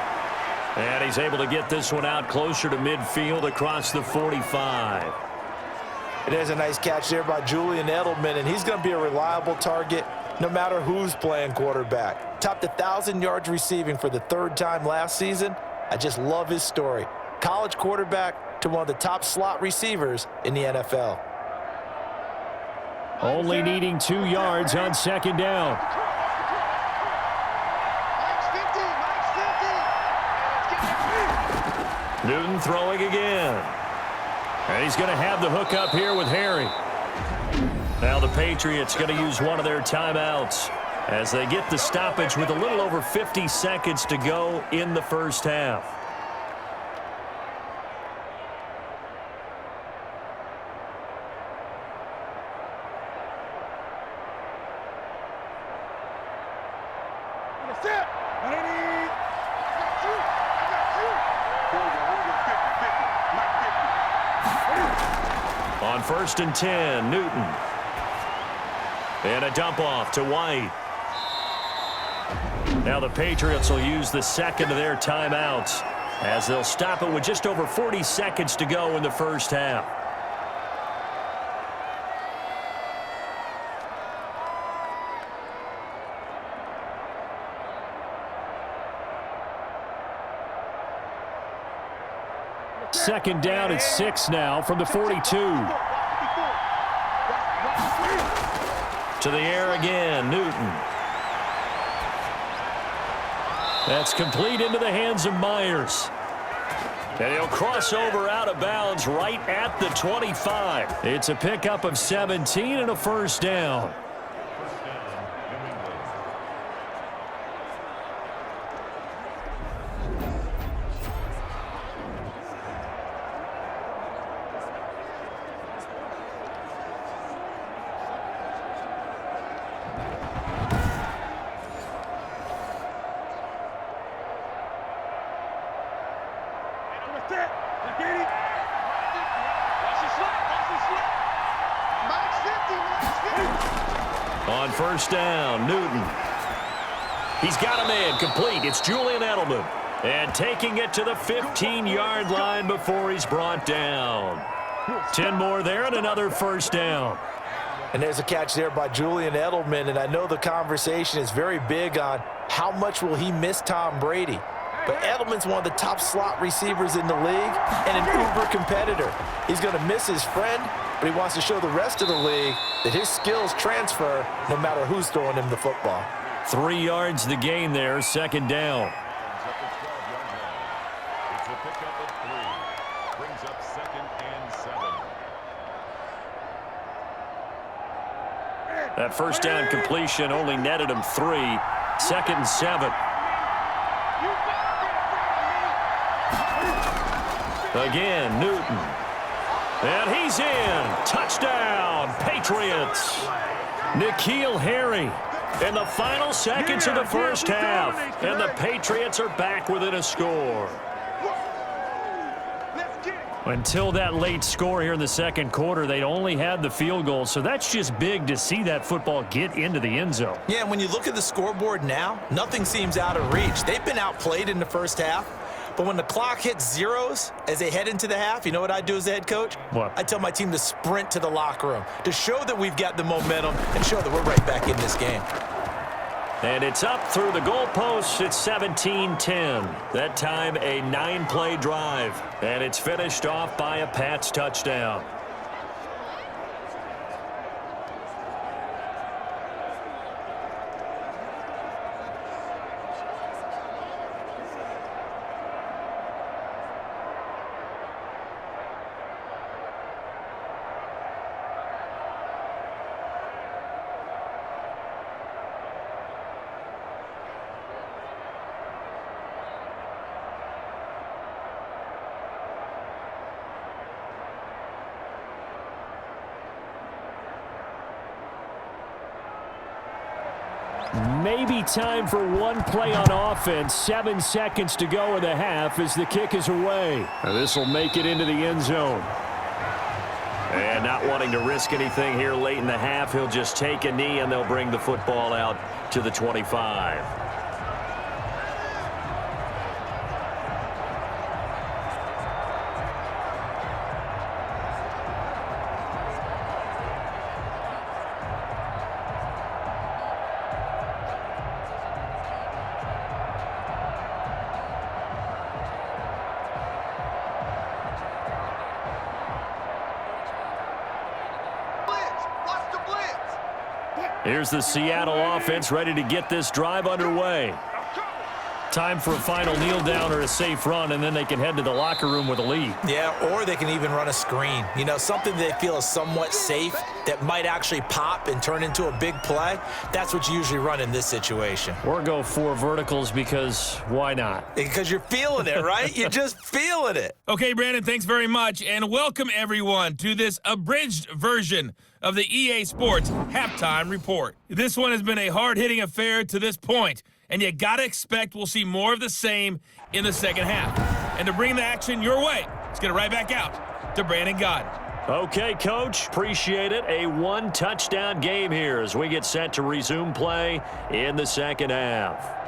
And he's able to get this one out closer to midfield across the 45. It is a nice catch there by Julian Edelman, and he's going to be a reliable target no matter who's playing quarterback. Topped 1,000 yards receiving for the third time last season. I just love his story. College quarterback to one of the top slot receivers in the NFL. Only needing 2 yards on second down. Newton throwing again. And he's going to have the hook up here with Harry. Now the Patriots going to use one of their timeouts as they get the stoppage with a little over 50 seconds to go in the first half. On first and 10, Newton. And a dump off to White. Now the Patriots will use the second of their timeouts as they'll stop it with just over 40 seconds to go in the first half. Second down at 6 now from the 42. To the air again, Newton. That's complete into the hands of Myers. And he'll cross over out of bounds right at the 25. It's a pickup of 17 and a first down. On first down, Newton. He's got a man complete. It's Julian Edelman. And taking it to the 15-yard line before he's brought down. 10 more there and another first down. And there's a catch there by Julian Edelman, and I know the conversation is very big on how much will he miss Tom Brady. But Edelman's one of the top slot receivers in the league and an uber competitor. He's going to miss his friend, but he wants to show the rest of the league that his skills transfer no matter who's throwing him the football. 3 yards the gain there, second down. It's a pickup of 3. Brings up second and 7. That first down completion only netted him 3. Second and 7. Again, Newton. And he's in. Touchdown, Patriots. N'Keal Harry in the final seconds of the first half. And the Patriots are back within a score. Until that late score here in the second quarter, they'd only had the field goal, so that's just big to see that football get into the end zone. Yeah, and when you look at the scoreboard now, nothing seems out of reach. They've been outplayed in the first half, but when the clock hits zeros as they head into the half, you know what I do as the head coach? What? I tell my team to sprint to the locker room to show that we've got the momentum and show that we're right back in this game. And it's up through the goalposts. It's 17-10. That time a 9-play drive. And it's finished off by a Pats touchdown. Maybe time for one play on offense. 7 seconds to go in the half as the kick is away. This will make it into the end zone. And not wanting to risk anything here late in the half, he'll just take a knee and they'll bring the football out to the 25. Here's the Seattle offense ready to get this drive underway. Time for a final kneel down or a safe run, and then they can head to the locker room with a lead. Yeah, or they can even run a screen. You know, something they feel is somewhat safe that might actually pop and turn into a big play. That's what you usually run in this situation. Or go 4 verticals because why not? Because you're feeling it, right? You're just feeling it. Okay, Brandon, thanks very much, and welcome everyone to this abridged version of the EA Sports Halftime Report. This one has been a hard-hitting affair to this point, and you gotta expect we'll see more of the same in the second half. And to bring the action your way, let's get it right back out to Brandon Godden. Okay, Coach, appreciate it. A 1-touchdown game here as we get set to resume play in the second half.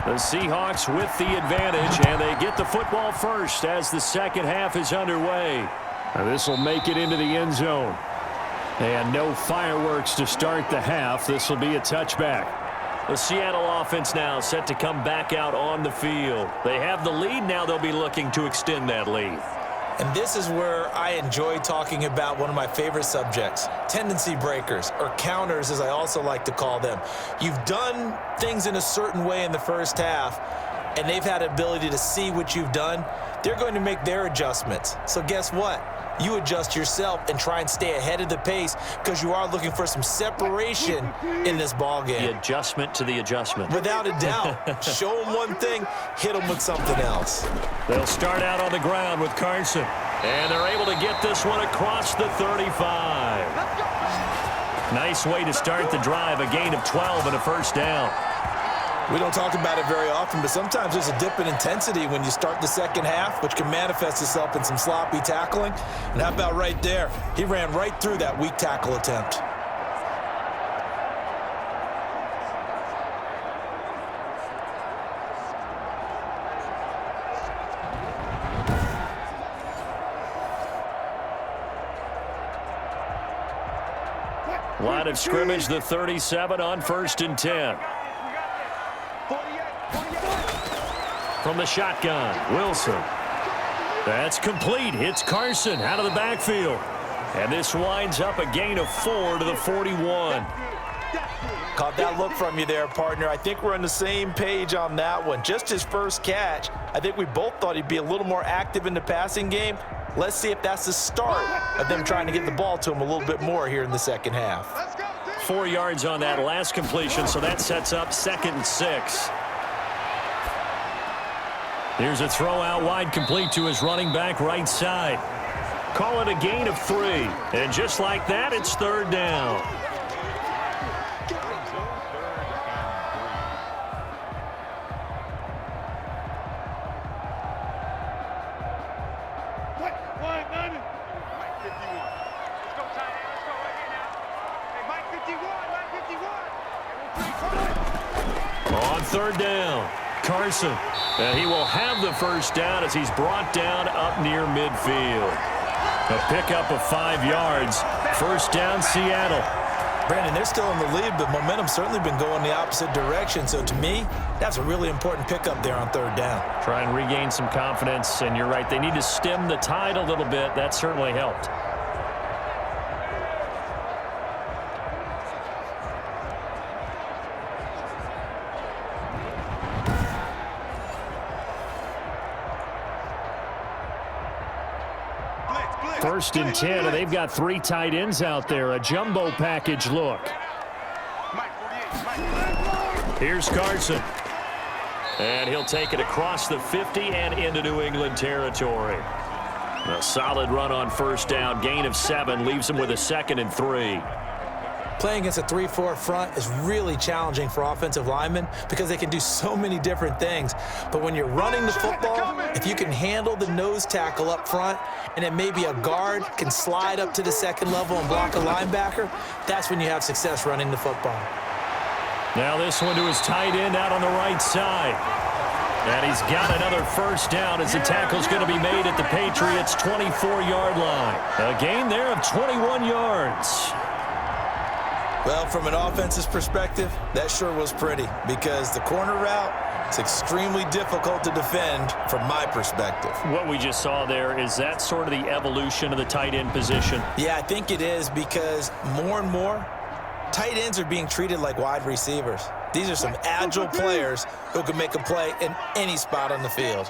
The Seahawks with the advantage, and they get the football first as the second half is underway. This will make it into the end zone. And no fireworks to start the half. This will be a touchback. The Seattle offense now set to come back out on the field. They have the lead. Now they'll be looking to extend that lead. And this is where I enjoy talking about one of my favorite subjects, tendency breakers, or counters as I also like to call them. You've done things in a certain way in the first half, and they've had ability to see what you've done. They're going to make their adjustments. So guess what? You adjust yourself and try and stay ahead of the pace because you are looking for some separation in this ball game. The adjustment to the adjustment. Without a doubt. Show them one thing, hit them with something else. They'll start out on the ground with Carson. And they're able to get this one across the 35. Nice way to start the drive, a gain of 12 and a first down. We don't talk about it very often, but sometimes there's a dip in intensity when you start the second half, which can manifest itself in some sloppy tackling. And how about right there? He ran right through that weak tackle attempt. Line of scrimmage, the 37 on 1st and 10. From the shotgun, Wilson. That's complete. Hits Carson out of the backfield. And this winds up a gain of 4 to the 41. Caught that look from you there, partner. I think we're on the same page on that one. Just his first catch. I think we both thought he'd be a little more active in the passing game. Let's see if that's the start of them trying to get the ball to him a little bit more here in the second half. 4 yards on that last completion, so that sets up 2nd and 6. Here's a throw out wide, complete to his running back right side. Call it a gain of 3. And just like that, it's 3rd down. On 3rd down, Carson. And he will have the first down as he's brought down up near midfield. A pickup of 5 yards. First down, Seattle. Brandon, they're still in the lead, but momentum's certainly been going the opposite direction. So to me, that's a really important pickup there on 3rd down. Try and regain some confidence, and you're right. They need to stem the tide a little bit. That certainly helped. First and 10, and they've got 3 tight ends out there. A jumbo package look. Here's Carson. And he'll take it across the 50 and into New England territory. A solid run on first down. Gain of 7 leaves him with a 2nd and 3. Playing against a 3-4 front is really challenging for offensive linemen because they can do so many different things. But when you're running the football, if you can handle the nose tackle up front and then maybe a guard can slide up to the 2nd level and block a linebacker, that's when you have success running the football. Now this one to his tight end out on the right side. And he's got another first down as the tackle's going to be made at the Patriots' 24-yard line. A gain there of 21 yards. Well, from an offense's perspective, that sure was pretty because the corner route is extremely difficult to defend from my perspective. What we just saw there, is that sort of the evolution of the tight end position? Yeah, I think it is because more and more, tight ends are being treated like wide receivers. These are some agile players who can make a play in any spot on the field.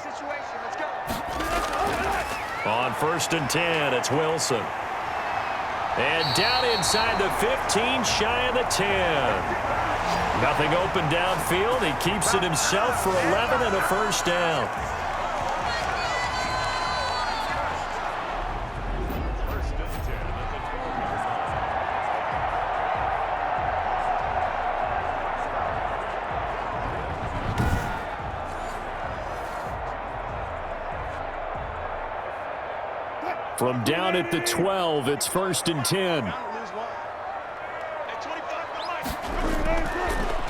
On 1st and 10, it's Wilson. And down inside the 15, shy of the 10. Nothing open downfield. He keeps it himself for 11 and a first down. From down at the 12, it's 1st and 10.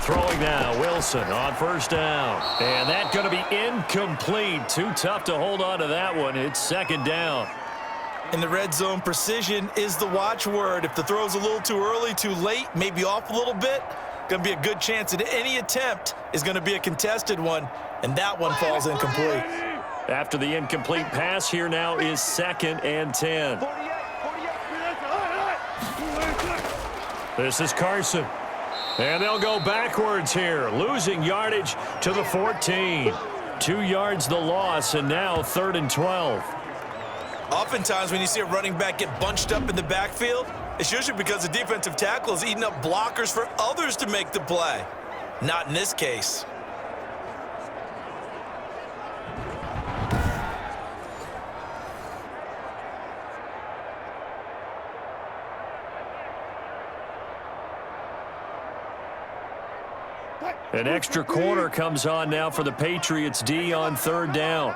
Throwing now, Wilson on first down. And that's going to be incomplete. Too tough to hold on to that one. It's 2nd down. In the red zone, precision is the watchword. If the throw's a little too early, too late, maybe off a little bit, going to be a good chance that any attempt is going to be a contested one, and that one falls incomplete. After the incomplete pass, here now is 2nd and 10. This is Carson. And they'll go backwards here, losing yardage to the 14. 2 yards the loss, and now 3rd and 12. Oftentimes when you see a running back get bunched up in the backfield, it's usually because the defensive tackle is eating up blockers for others to make the play. Not in this case. An extra corner comes on now for the Patriots D on 3rd down.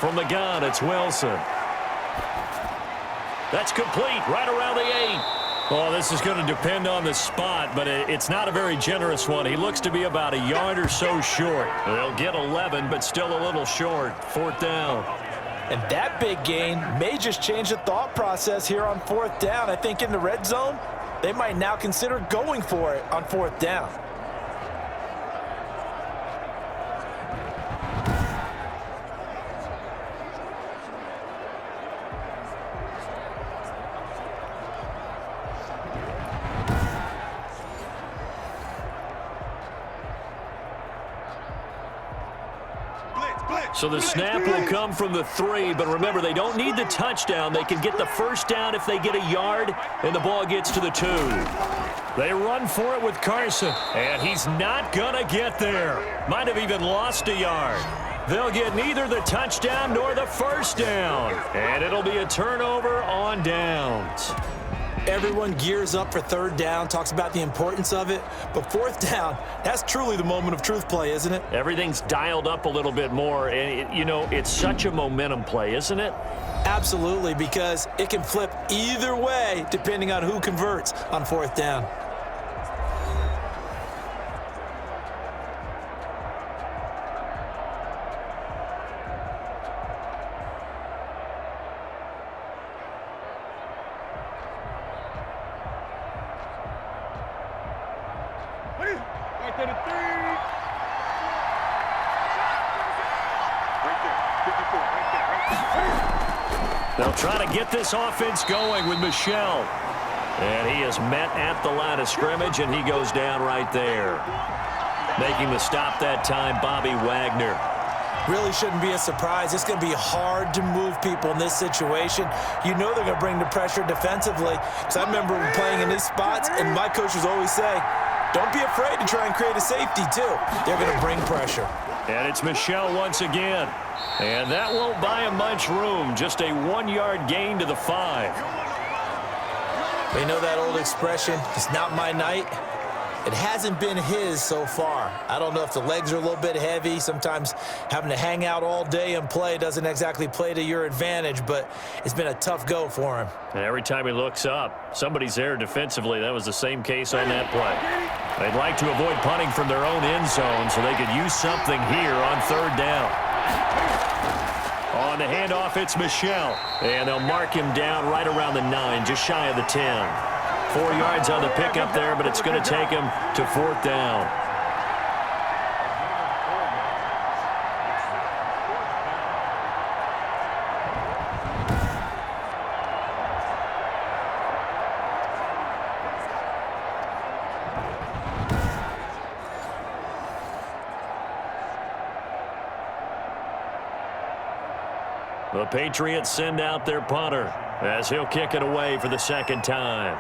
From the gun, it's Wilson. That's complete, right around the 8. Oh, this is going to depend on the spot, but it's not a very generous one. He looks to be about a yard or so short. They'll get 11, but still a little short. 4th down. And that big gain may just change the thought process here on 4th down. I think in the red zone, they might now consider going for it on 4th down. So the snap will come from the 3, but remember, they don't need the touchdown. They can get the first down if they get a yard, and the ball gets to the 2. They run for it with Carson, and he's not going to get there. Might have even lost a yard. They'll get neither the touchdown nor the first down, and it'll be a turnover on downs. Everyone gears up for third down, talks about the importance of it, but fourth down, that's truly the moment of truth play, isn't it? Everything's dialed up a little bit more, and, it's such a momentum play, isn't it? Absolutely, because it can flip either way depending on who converts on fourth down. They'll try to get this offense going with Michel. And he is met at the line of scrimmage, and he goes down right there. Making the stop that time, Bobby Wagner. Really shouldn't be a surprise. It's going to be hard to move people in this situation. You know they're going to bring the pressure defensively. Because I remember playing in these spots, and my coaches always say, don't be afraid to try and create a safety, too. They're going to bring pressure. And it's Michel once again. And that won't buy him much room. Just a 1-yard gain to the 5. They know that old expression, it's not my night. It hasn't been his so far. I don't know if the legs are a little bit heavy. Sometimes having to hang out all day and play doesn't exactly play to your advantage, but it's been a tough go for him. And every time he looks up, somebody's there defensively. That was the same case on that play. They'd like to avoid punting from their own end zone so they could use something here on third down. On the handoff, it's Michel. And they'll mark him down right around the 9, just shy of the 10. 4 yards on the pickup there, but it's going to take him to fourth down. The Patriots send out their punter as he'll kick it away for the second time.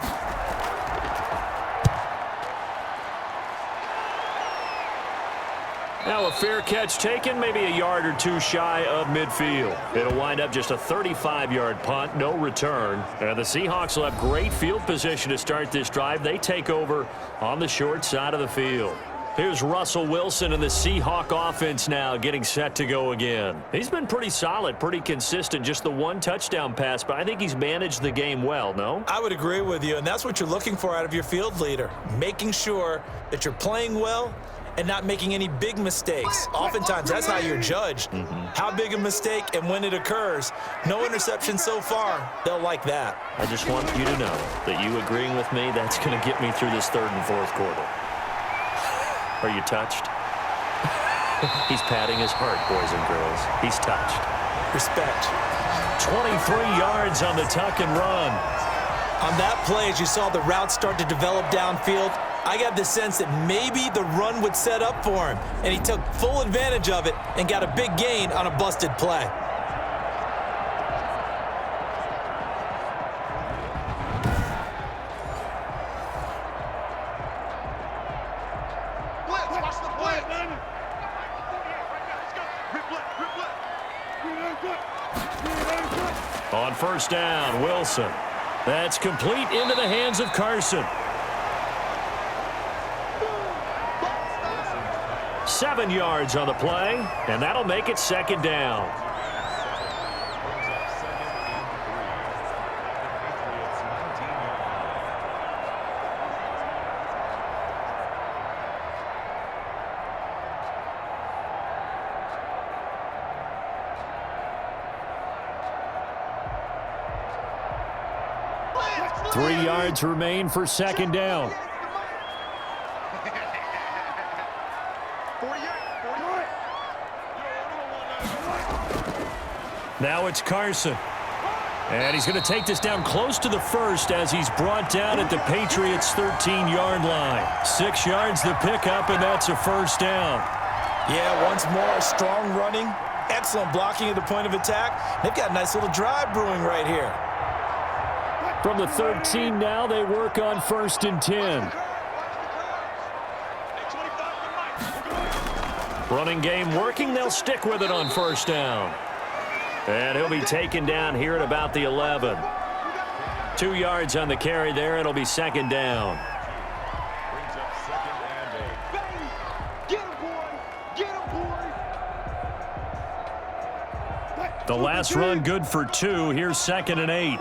Now a fair catch taken, maybe a yard or two shy of midfield. It'll wind up just a 35-yard punt, no return. And the Seahawks will have great field position to start this drive. They take over on the short side of the field. Here's Russell Wilson and the Seahawk offense now getting set to go again. He's been pretty solid, pretty consistent, just the 1 touchdown pass, but I think he's managed the game well, no? I would agree with you, and that's what you're looking for out of your field leader, making sure that you're playing well and not making any big mistakes. Oftentimes, that's how you're judged. How big a mistake and when it occurs. No interception so far. They'll like that. I just want you to know that you agreeing with me, that's going to get me through this third and fourth quarter. Are you touched? He's patting his heart, boys and girls. He's touched. Respect. 23 yards on the tuck and run. On that play, as you saw the route start to develop downfield, I got the sense that maybe the run would set up for him, and he took full advantage of it and got a big gain on a busted play. On first down, Wilson. That's complete into the hands of Carson. 7 yards on the play, and that'll make it second down. Three yards remain for second down. Now it's Carson. And he's going to take this down close to the first as he's brought down at the Patriots' 13-yard line. 6 yards the pickup, and that's a first down. Yeah, once more, strong running, Excellent blocking at the point of attack. They've got a nice little drive brewing right here. From the 13 now, they work on 1st and 10. Running game working. They'll stick with it on 1st down. And he'll be taken down here at about the 11. 2 yards on the carry there. It'll be 2nd down. The last run good for 2. Here's 2nd and 8.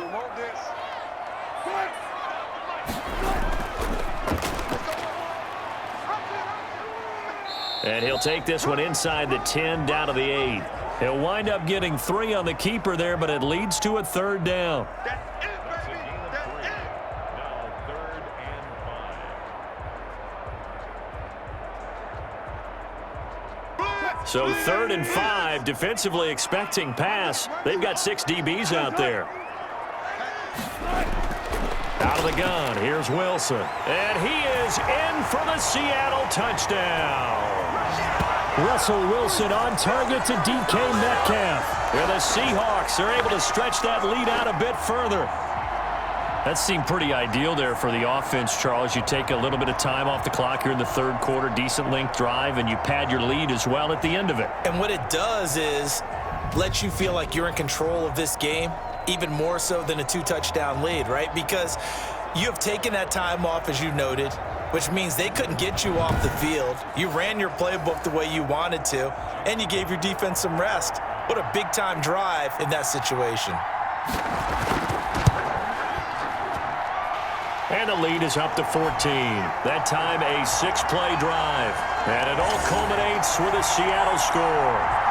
And he'll take this one inside the 10 down to the 8. He'll wind up getting 3 on the keeper there, but it leads to a 3rd down. So 3rd and 5, defensively expecting pass. They've got 6 DBs out there. Out of the gun, here's Wilson. And he is in for the Seattle touchdown. Russell Wilson on target to DK Metcalf. Here the Seahawks are able to stretch that lead out a bit further. That seemed pretty ideal there for the offense, Charles. You take a little bit of time off the clock here in the 3rd quarter, decent length drive, and you pad your lead as well at the end of it. And what it does is let you feel like you're in control of this game, even more so than a 2-touchdown lead, right? Because you have taken that time off, as you noted, which means they couldn't get you off the field. You ran your playbook the way you wanted to, and you gave your defense some rest. What a big-time drive in that situation. And the lead is up to 14. That time a 6-play drive. And it all culminates with a Seattle score.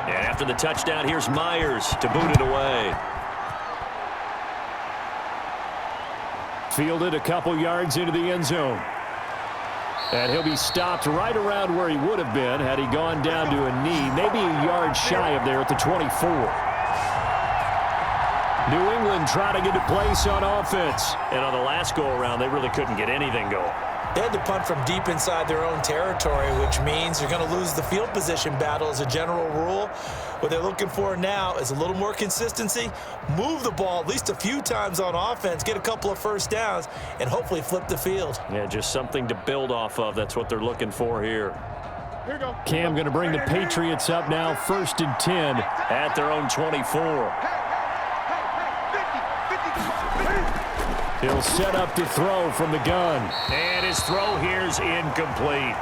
And after the touchdown, here's Myers to boot it away. Fielded a couple yards into the end zone. And he'll be stopped right around where he would have been had he gone down to a knee, maybe a yard shy of there at the 24. New England trying to get a place on offense. And on the last go-around, they really couldn't get anything going. They had to punt from deep inside their own territory, which means you're going to lose the field position battle as a general rule. What they're looking for now is a little more consistency, move the ball at least a few times on offense, get a couple of 1st downs, and hopefully flip the field. Yeah, just something to build off of. That's what they're looking for here. Here we go. Cam going to bring the Patriots up now, 1st and 10 at their own 24. He'll set up to throw from the gun. And his throw here's incomplete.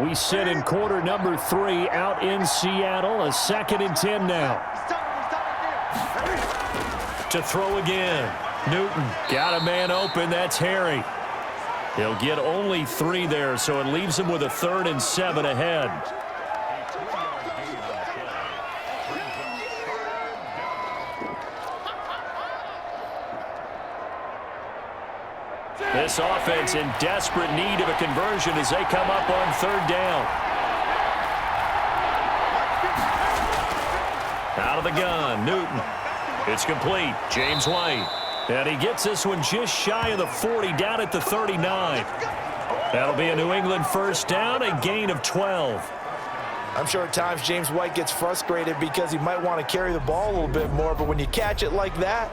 We sit in quarter number 3 out in Seattle. A 2nd and 10 now. To throw again. Newton got a man open. That's Harry. He'll get only 3 there, so it leaves him with a 3rd and 7 ahead. This offense in desperate need of a conversion as they come up on 3rd down. Out of the gun, Newton. It's complete. James White. And he gets this one just shy of the 40, down at the 39. That'll be a New England 1st down, a gain of 12. I'm sure at times James White gets frustrated because he might want to carry the ball a little bit more, but when you catch it like that,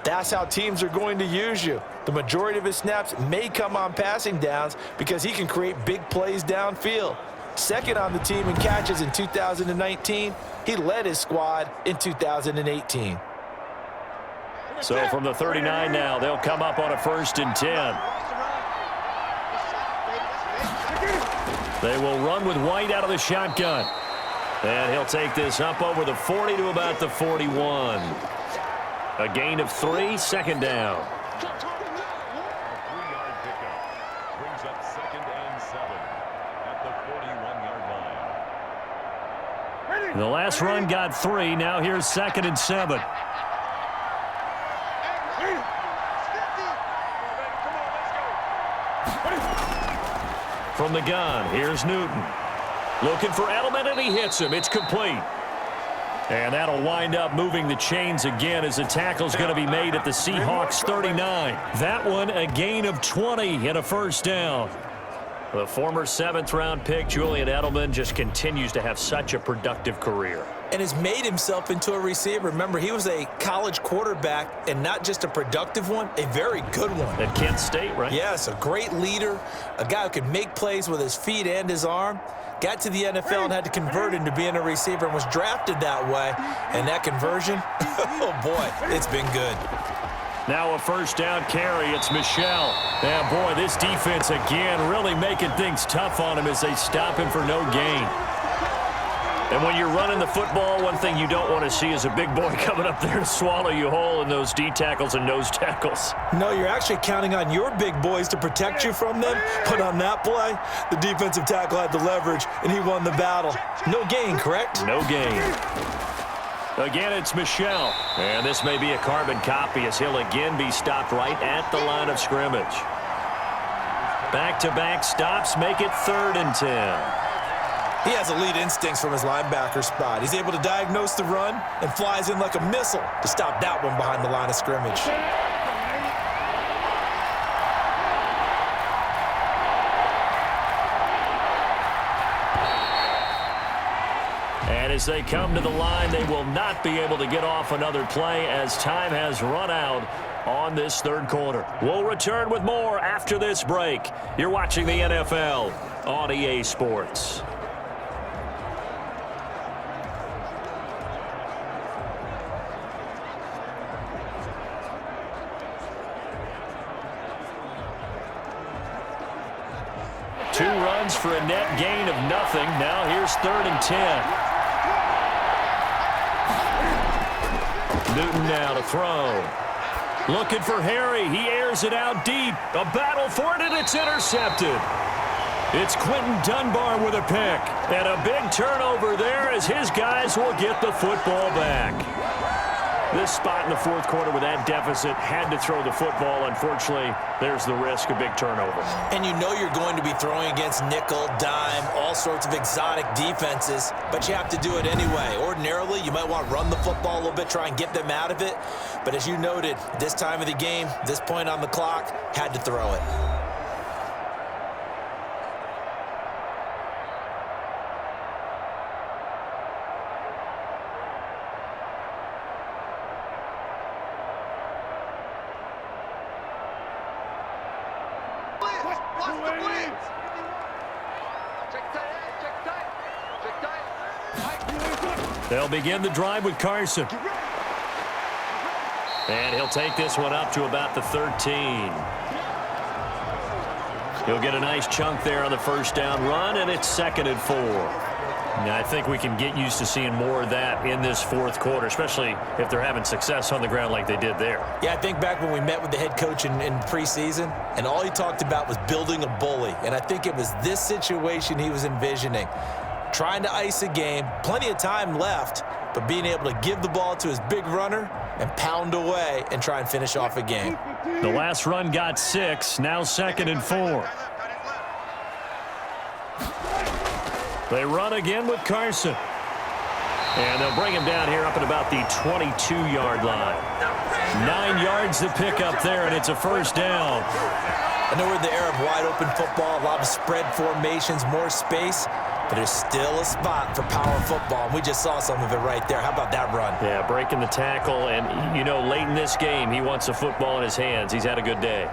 That's how teams are going to use you. The majority of his snaps may come on passing downs because he can create big plays downfield. Second on the team in catches in 2019. He led his squad in 2018. So from the 39 now, they'll come up on a 1st and 10. They will run with White out of the shotgun. And he'll take this up over the 40 to about the 41. A gain of 3, 2nd down. A 3-yard pickup brings up 2nd and 7 at the 41-yard line. The last run got 3. Now here's 2nd and 7. From the gun, here's Newton. Looking for Edelman, and he hits him. It's complete. And that'll wind up moving the chains again as the tackle's going to be made at the Seahawks 39. That one a gain of 20 and a 1st down. The former 7th-round pick, Julian Edelman, just continues to have such a productive career. And has made himself into a receiver. Remember, he was a college quarterback, and not just a productive one, a very good one. At Kent State, right? Yes, a great leader, a guy who could make plays with his feet and his arm. Got to the NFL and had to convert into being a receiver and was drafted that way. And that conversion, oh boy, it's been good. Now a 1st down carry. It's Michel. Yeah, boy, this defense again really making things tough on him as they stop him for no gain. And when you're running the football, one thing you don't want to see is a big boy coming up there to swallow you whole in those D tackles and nose tackles. No, you're actually counting on your big boys to protect you from them. But on that play, the defensive tackle had the leverage, and he won the battle. No gain, correct? No gain. Again, it's Michel. And this may be a carbon copy as he'll again be stopped right at the line of scrimmage. Back-to-back stops make it 3rd and 10. He has elite instincts from his linebacker spot. He's able to diagnose the run and flies in like a missile to stop that one behind the line of scrimmage. And as they come to the line, they will not be able to get off another play as time has run out on this 3rd quarter. We'll return with more after this break. You're watching the NFL on EA Sports. Two runs for a net gain of nothing. Now here's 3rd and 10. Newton now to throw. Looking for Harry. He airs it out deep. A battle for it, and it's intercepted. It's Quentin Dunbar with a pick. And a big turnover there as his guys will get the football back. This spot in the 4th quarter with that deficit had to throw the football. Unfortunately, there's the risk of big turnover. And you know you're going to be throwing against nickel, dime, all sorts of exotic defenses, but you have to do it anyway. Ordinarily, you might want to run the football a little bit, try and get them out of it. But as you noted, this time of the game, this point on the clock, had to throw it. They'll begin the drive with Carson. And he'll take this one up to about the 13. He'll get a nice chunk there on the 1st down run, and it's 2nd and 4. Now, I think we can get used to seeing more of that in this 4th quarter, especially if they're having success on the ground like they did there. Yeah, I think back when we met with the head coach in preseason, and all he talked about was building a bully. And I think it was this situation he was envisioning. Trying to ice a game, plenty of time left, but being able to give the ball to his big runner and pound away and try and finish off a game. The last run got 6, now 2nd and 4. They run again with Carson. And they'll bring him down here up at about the 22-yard line. 9 yards to pick up there, and it's a 1st down. I know we're in the era of wide-open football, a lot of spread formations, more space. but there's still a spot for power football, and we just saw some of it right there. How about that run? Yeah, breaking the tackle, and, you know, late in this game, he wants the football in his hands. He's had a good day.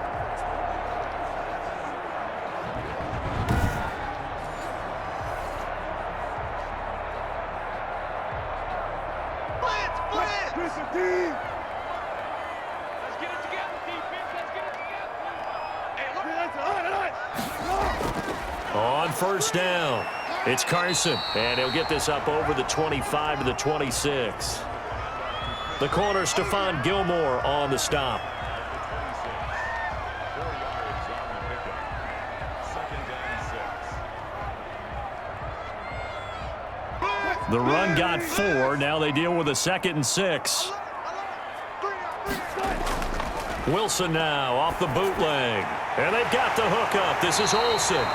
On first down, it's Carson, and he'll get this up over the 25 to the 26. The corner, Stephon Gilmore, on the stop. The run got 4. Now they deal with a 2nd and 6. Wilson now off the bootleg. And they've got the hook up. This is Olsen.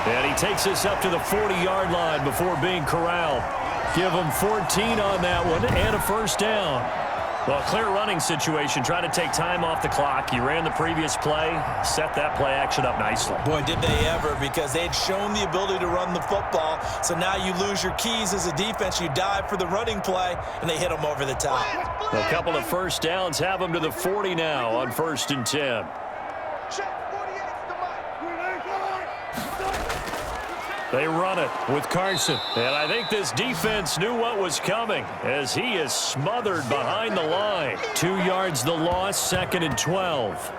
And he takes this up to the 40-yard line before being corralled. Give him 14 on that one and a first down. Well, clear running situation. Try to take time off the clock. You ran the previous play, set that play action up nicely. Boy, did they ever, because they'd shown the ability to run the football. So now you lose your keys as a defense. You dive for the running play, and they hit them over the top. A couple of first downs have them to the 40 now on 1st and 10. They run it with Carson. And I think this defense knew what was coming as he is smothered behind the line. 2 yards the loss, 2nd and 12.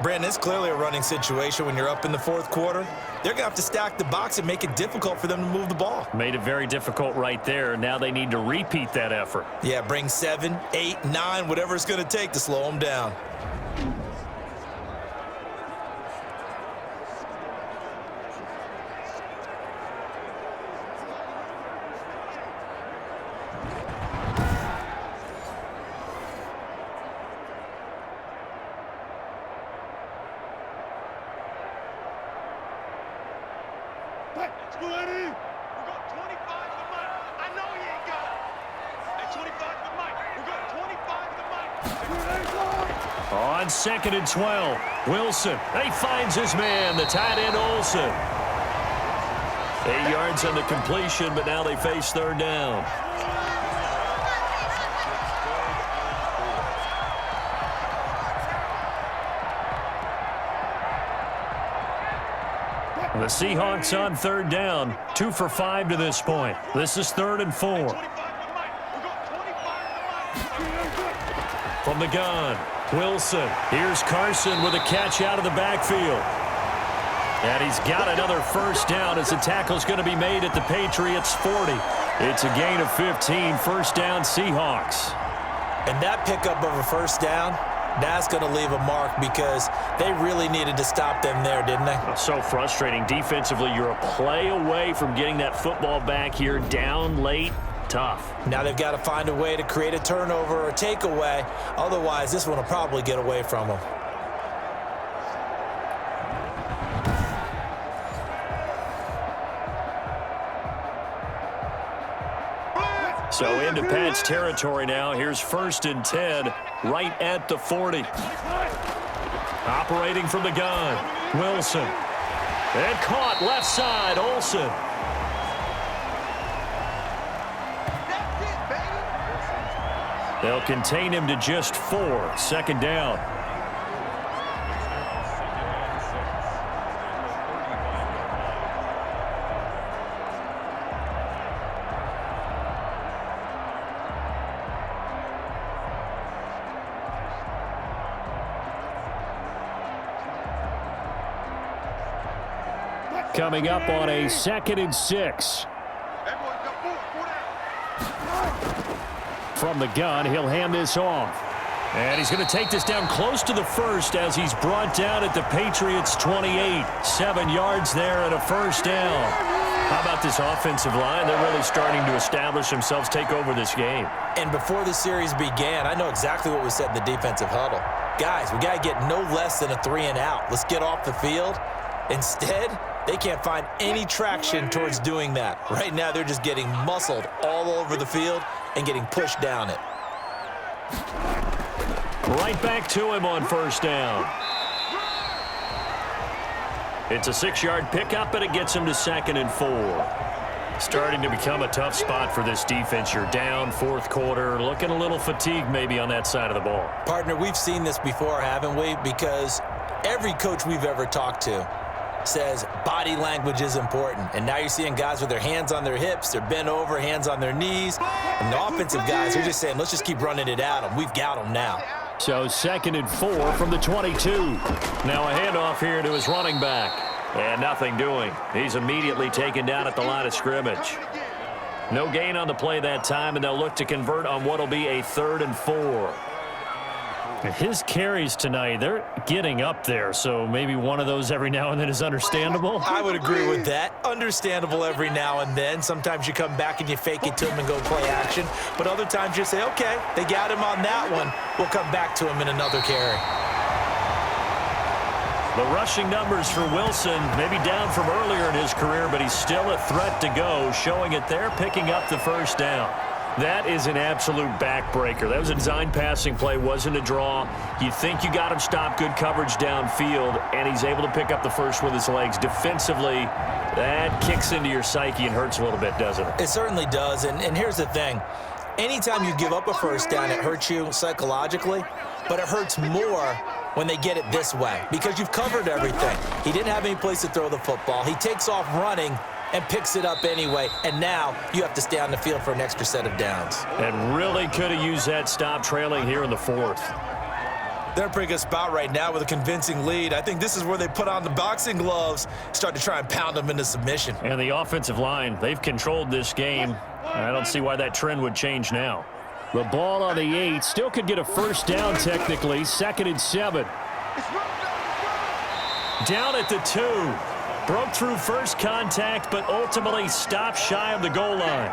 Brandon, it's clearly a running situation when you're up in the 4th quarter. They're going to have to stack the box and make it difficult for them to move the ball. Made it very difficult right there. Now they need to repeat that effort. Yeah, bring 7, 8, 9, whatever it's going to take to slow them down. On 2nd and 12, Wilson. He finds his man, the tight end Olsen. 8 yards on the completion, but now they face 3rd down. The Seahawks on 3rd down, 2 for 5 to this point. This is 3rd and 4. From the gun, Wilson. Here's Carson with a catch out of the backfield. And he's got another first down as the tackle's going to be made at the Patriots' 40. It's a gain of 15, first down Seahawks. And that pickup of a first down, that's going to leave a mark because they really needed to stop them there, didn't they? So frustrating. Defensively, you're a play away from getting that football back here, down late. Tough. Now they've got to find a way to create a turnover or a takeaway. Otherwise, this one will probably get away from them. So into Pat's territory now. Here's 1st and 10, right at the 40. Operating from the gun, Wilson. And caught left side, Olsen. They'll contain him to just 4, 2nd down. Coming up on a 2nd and 6. From the gun, he'll hand this off. And he's going to take this down close to the 1st as he's brought down at the Patriots' 28. 7 yards there and a first down. How about this offensive line? They're really starting to establish themselves, take over this game. And before the series began, I know exactly what we said in the defensive huddle. Guys, we got to get no less than a 3 and out. Let's get off the field. Instead, they can't find any traction towards doing that. Right now, they're just getting muscled all over the field and getting pushed down it. Right back to him on first down. It's a 6-yard pickup, and it gets him to 2nd and 4. Starting to become a tough spot for this defense. You're down, fourth quarter, looking a little fatigued maybe on that side of the ball. Partner, we've seen this before, haven't we? Because every coach we've ever talked to says body language is important. And now you're seeing guys with their hands on their hips, they're bent over, hands on their knees. And the offensive guys are just saying, let's just keep running it at them. We've got them now. So 2nd and 4 from the 22. Now a handoff here to his running back. And nothing doing. He's immediately taken down at the line of scrimmage. No gain on the play that time, and they'll look to convert on what will be a 3rd and 4. His carries tonight, they're getting up there, so maybe one of those every now and then is understandable. I would agree with that. Understandable every now and then. Sometimes you come back and you fake it to him and go play action. But other times you say, okay, they got him on that one. We'll come back to him in another carry. The rushing numbers for Wilson, maybe down from earlier in his career, but he's still a threat to go, showing it there, picking up the first down. That is an absolute backbreaker. That was a design passing play, wasn't a draw. You think you got him stopped, good coverage downfield, and he's able to pick up the first with his legs. Defensively, that kicks into your psyche and hurts a little bit, doesn't it? It certainly does, and here's the thing. Anytime you give up a first down, it hurts you psychologically, but it hurts more when they get it this way because you've covered everything. He didn't have any place to throw the football. He takes off running and picks it up anyway, and now you have to stay on the field for an extra set of downs. And really could have used that stop trailing here in the 4th. They're in a pretty good spot right now with a convincing lead. I think this is where they put on the boxing gloves, start to try and pound them into submission. And the offensive line, they've controlled this game. I don't see why that trend would change now. The ball on the 8, still could get a first down technically, 2nd and 7. Down at the 2. Broke through first contact, but ultimately stopped shy of the goal line.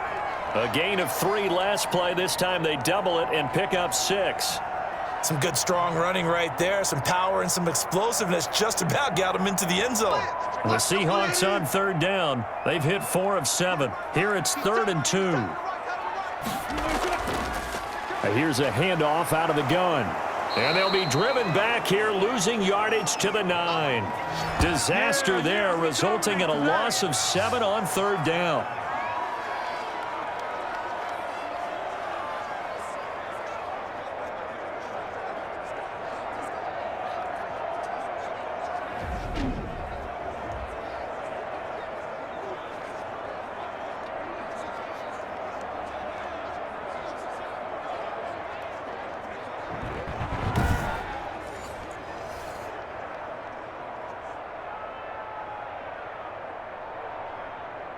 A gain of 3 last play. This time they double it and pick up 6. Some good strong running right there, some power and some explosiveness just about got him into the end zone. The Seahawks on 3rd down. They've hit 4 of 7. Here it's 3rd and 2. Here's a handoff out of the gun. And they'll be driven back here, losing yardage to the 9. Disaster there, resulting in a loss of 7 on 3rd down.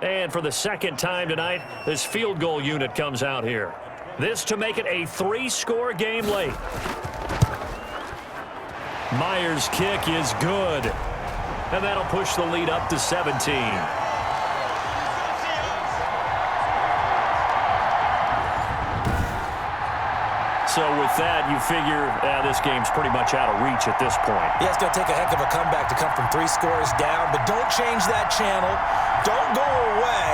And for the 2nd time tonight, this field goal unit comes out here. This to make it a 3-score game late. Myers' kick is good. And that'll push the lead up to 17. So with that, you figure this game's pretty much out of reach at this point. Yeah, it's going to take a heck of a comeback to come from 3 scores down, but don't change that channel. Don't go away.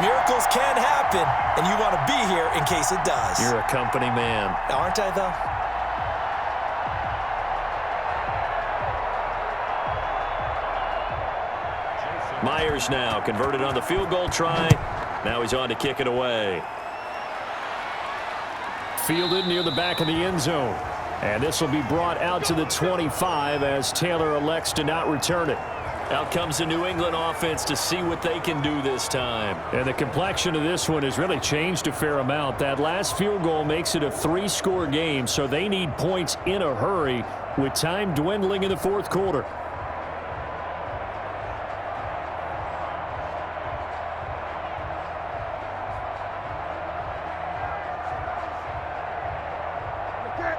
Miracles can happen, and you want to be here in case it does. You're a company man. Aren't I, though? Myers now converted on the field goal try. Now he's on to kick it away. Fielded near the back of the end zone. And this will be brought out to the 25 as Taylor elects to not return it. Out comes the New England offense to see what they can do this time. And the complexion of this one has really changed a fair amount. That last field goal makes it a 3-score game, so they need points in a hurry with time dwindling in the 4th quarter.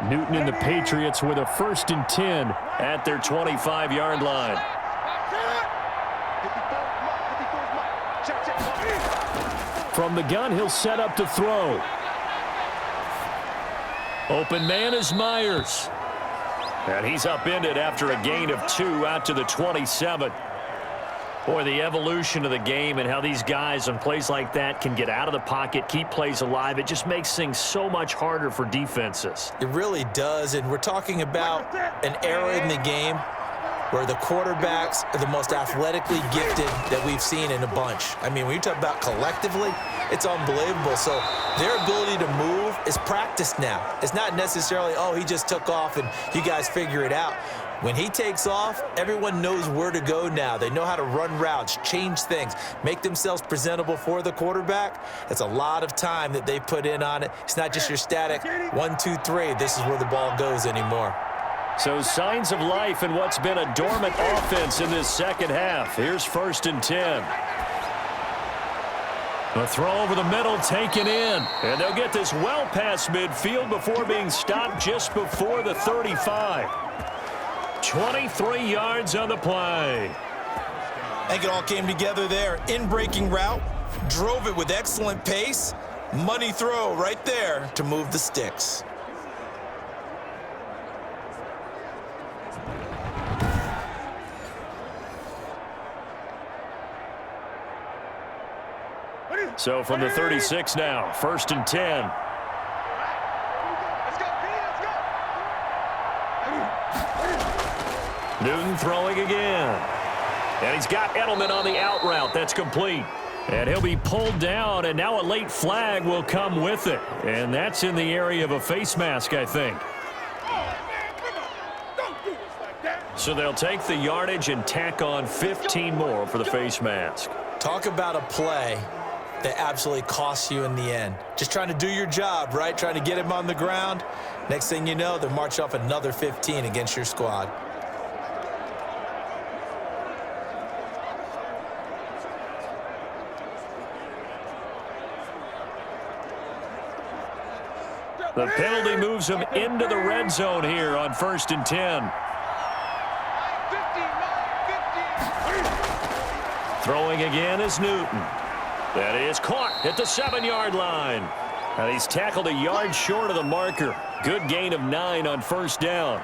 Newton and the Patriots with a 1st and 10 at their 25-yard line. From the gun, he'll set up to throw. Open man is Myers. And he's upended after a gain of 2 out to the 27. Boy, the evolution of the game and how these guys on plays like that can get out of the pocket, keep plays alive, it just makes things so much harder for defenses. It really does, and we're talking about an era in the game where the quarterbacks are the most athletically gifted that we've seen in a bunch. I mean, when you talk about collectively, it's unbelievable. So their ability to move is practiced now. It's not necessarily, oh, he just took off and you guys figure it out. When he takes off, everyone knows where to go now. They know how to run routes, change things, make themselves presentable for the quarterback. That's a lot of time that they put in on it. It's not just your static 1, 2, 3. This is where the ball goes anymore. So signs of life in what's been a dormant offense in this second half. Here's 1st and 10. A throw over the middle taken in. And they'll get this well past midfield before being stopped just before the 35. 23 yards on the play. I think it all came together there. In-breaking route, drove it with excellent pace. Money throw right there to move the sticks. So from the 36 now, 1st and 10. Newton throwing again. And he's got Edelman on the out route. That's complete. And he'll be pulled down, and now a late flag will come with it. And that's in the area of a face mask, I think. So they'll take the yardage and tack on 15 more for the face mask. Talk about a play that absolutely costs you in the end. Just trying to do your job, right? Trying to get him on the ground. Next thing you know, they'll march off another 15 against your squad. The penalty moves them into the red zone here on 1st and 10. Throwing again is Newton. That is caught at the 7-yard line. And he's tackled a yard short of the marker. Good gain of 9 on 1st down.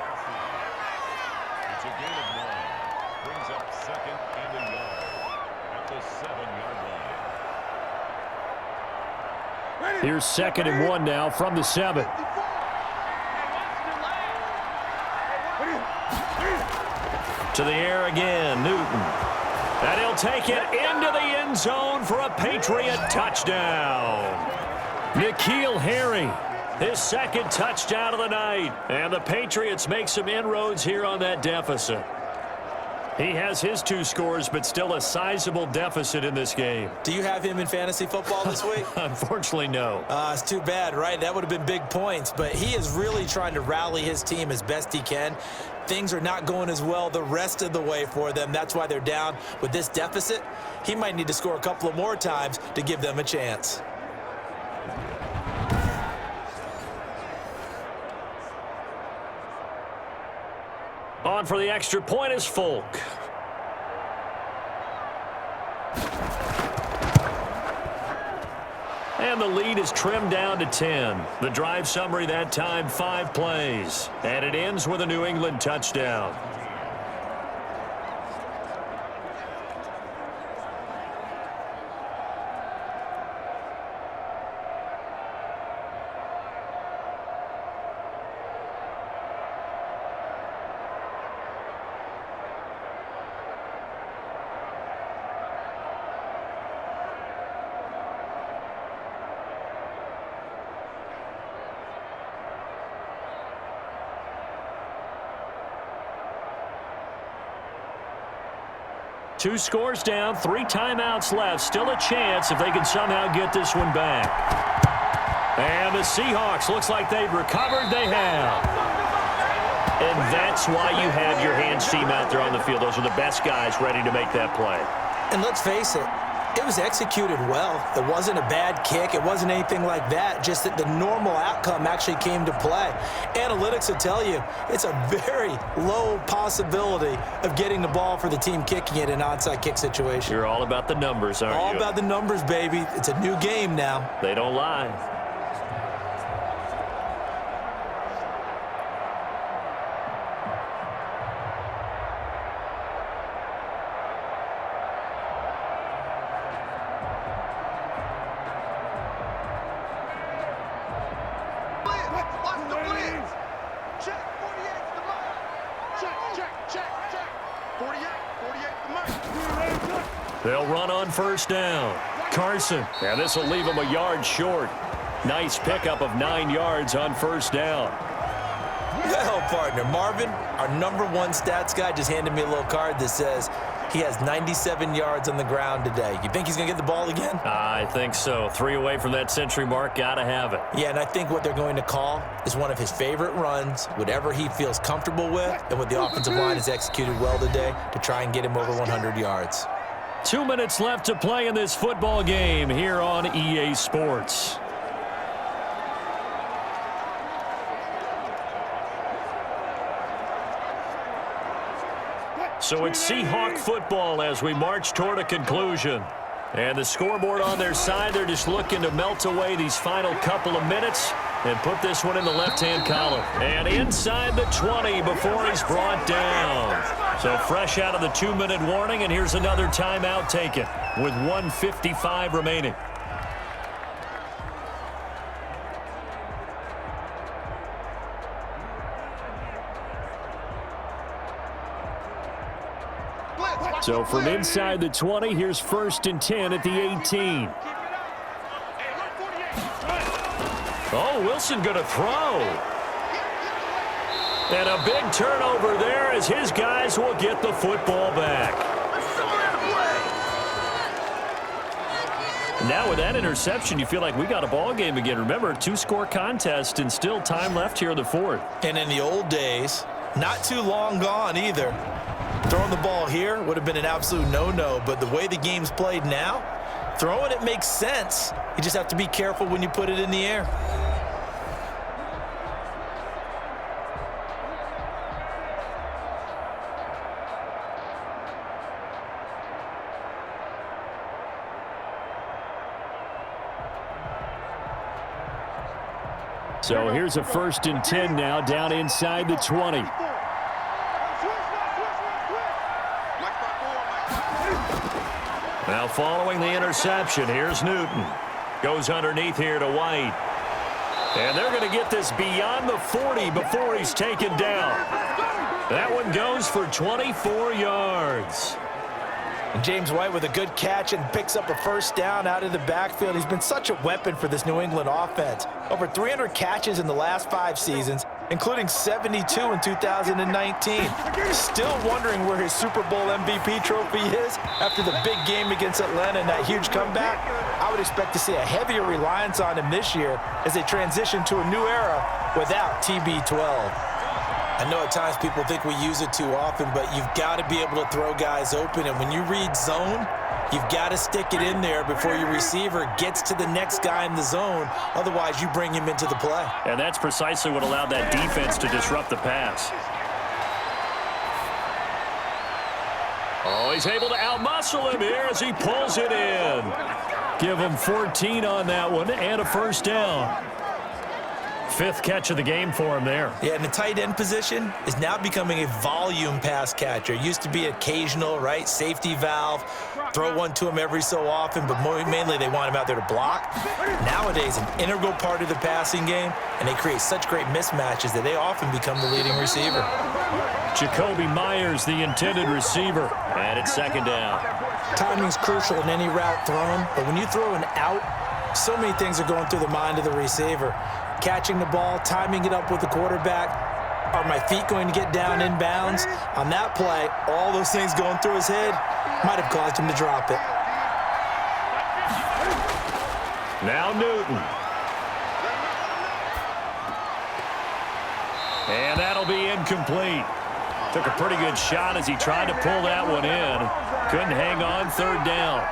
It's a gain of 9. Brings up 2nd and a yard at the 7-yard line. Here's 2nd and 1 now from the 7. To the air again, Newton. And he'll take it into the end zone for a Patriot touchdown. N'Keal Harry, his 2nd touchdown of the night. And the Patriots make some inroads here on that deficit. He has his 2 scores, but still a sizable deficit in this game. Do you have him in fantasy football this week? Unfortunately, no. It's too bad, right? That would have been big points, but he is really trying to rally his team as best he can. Things are not going as well the rest of the way for them. That's why they're down with this deficit. He might need to score a couple of more times to give them a chance. On for the extra point is Folk. And the lead is trimmed down to 10. The drive summary that time, 5 plays. And it ends with a New England touchdown. Two scores down, 3 timeouts left. Still a chance if they can somehow get this one back. And the Seahawks, looks like they've recovered. They have. And that's why you have your hands team out there on the field. Those are the best guys ready to make that play. And let's face it, it was executed well. It wasn't a bad kick. It wasn't anything like that. Just that the normal outcome actually came to play. Analytics will tell you it's a very low possibility of getting the ball for the team kicking it in an onside kick situation. You're all about the numbers, aren't you? All about the numbers, baby. It's a new game now. They don't lie. They'll run on first down. Carson, and this will leave him a yard short. Nice pickup of 9 yards on first down. Well, partner, Marvin, our #1 stats guy, just handed me a little card that says he has 97 yards on the ground today. You think he's going to get the ball again? I think so. 3 away from that century mark. Got to have it. Yeah, and I think what they're going to call is one of his favorite runs, whatever he feels comfortable with, and what the offensive line has executed well today to try and get him over 100 yards. 2 minutes left to play in this football game here on EA Sports. So it's Seahawk football as we march toward a conclusion. And the scoreboard on their side, they're just looking to melt away these final couple of minutes and put this one in the left-hand column. And inside the 20 before he's brought down. So fresh out of the 2-minute warning, and here's another timeout taken with 1:55 remaining. So from inside the 20, here's 1st and 10 at the 18. Oh, Wilson going to throw. And a big turnover there as his guys will get the football back. Now with that interception, you feel like we got a ball game again. Remember, 2-score contest and still time left here in the 4th. And in the old days, not too long gone either, throwing the ball here would have been an absolute no-no, but the way the game's played now, throwing it makes sense. You just have to be careful when you put it in the air. So here's a 1st and 10 now down inside the 20. Now following the interception, here's Newton. Goes underneath here to White. And they're going to get this beyond the 40 before he's taken down. That one goes for 24 yards. And James White with a good catch and picks up a 1st down out of the backfield. He's been such a weapon for this New England offense. Over 300 catches in the last 5 seasons, including 72 in 2019. Still wondering where his Super Bowl MVP trophy is after the big game against Atlanta and that huge comeback. I would expect to see a heavier reliance on him this year as they transition to a new era without TB12. I know at times people think we use it too often, but you've got to be able to throw guys open. And when you read zone, you've got to stick it in there before your receiver gets to the next guy in the zone. Otherwise, you bring him into the play. And that's precisely what allowed that defense to disrupt the pass. Oh, he's able to outmuscle him here as he pulls it in. Give him 14 on that one and a 1st down. 5th catch of the game for him there. Yeah, and the tight end position is now becoming a volume pass catcher. It used to be occasional, right? Safety valve, throw one to him every so often, but mainly they want him out there to block. Nowadays, an integral part of the passing game, and they create such great mismatches that they often become the leading receiver. Jacoby Myers, the intended receiver, and it's 2nd down. Timing's crucial in any route thrown, but when you throw an out, so many things are going through the mind of the receiver. Catching the ball, timing it up with the quarterback. Are my feet going to get down in bounds? On that play, all those things going through his head might have caused him to drop it. Now Newton. And that'll be incomplete. Took a pretty good shot as he tried to pull that one in. Couldn't hang on, 3rd down.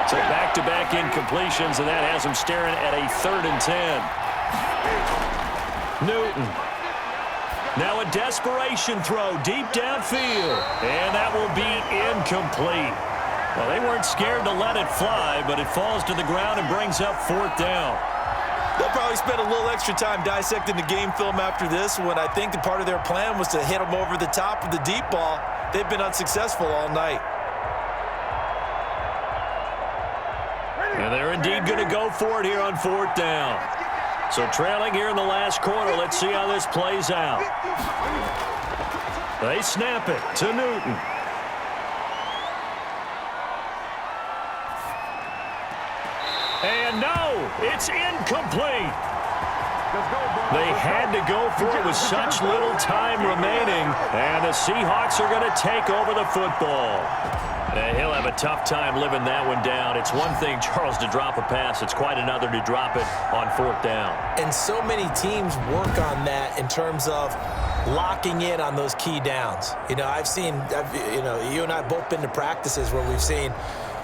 So back-to-back incompletions, and that has him staring at a 3rd and 10. Newton. Now a desperation throw deep downfield, and that will be incomplete. Well, they weren't scared to let it fly, but it falls to the ground and brings up 4th down. They'll probably spend a little extra time dissecting the game film after this one. I think the part of their plan was to hit them over the top of the deep ball. They've been unsuccessful all night. And And they're indeed going to go for it here on 4th down. So trailing here in the last quarter. Let's see how this plays out. They snap it to Newton. And no, it's incomplete. They had to go for it with such little time remaining, and the Seahawks are going to take over the football. And he'll have a tough time living that one down. It's one thing, Charles, to drop a pass. It's quite another to drop it on 4th down. And so many teams work on that in terms of locking in on those key downs. You know, you and I both been to practices where we've seen,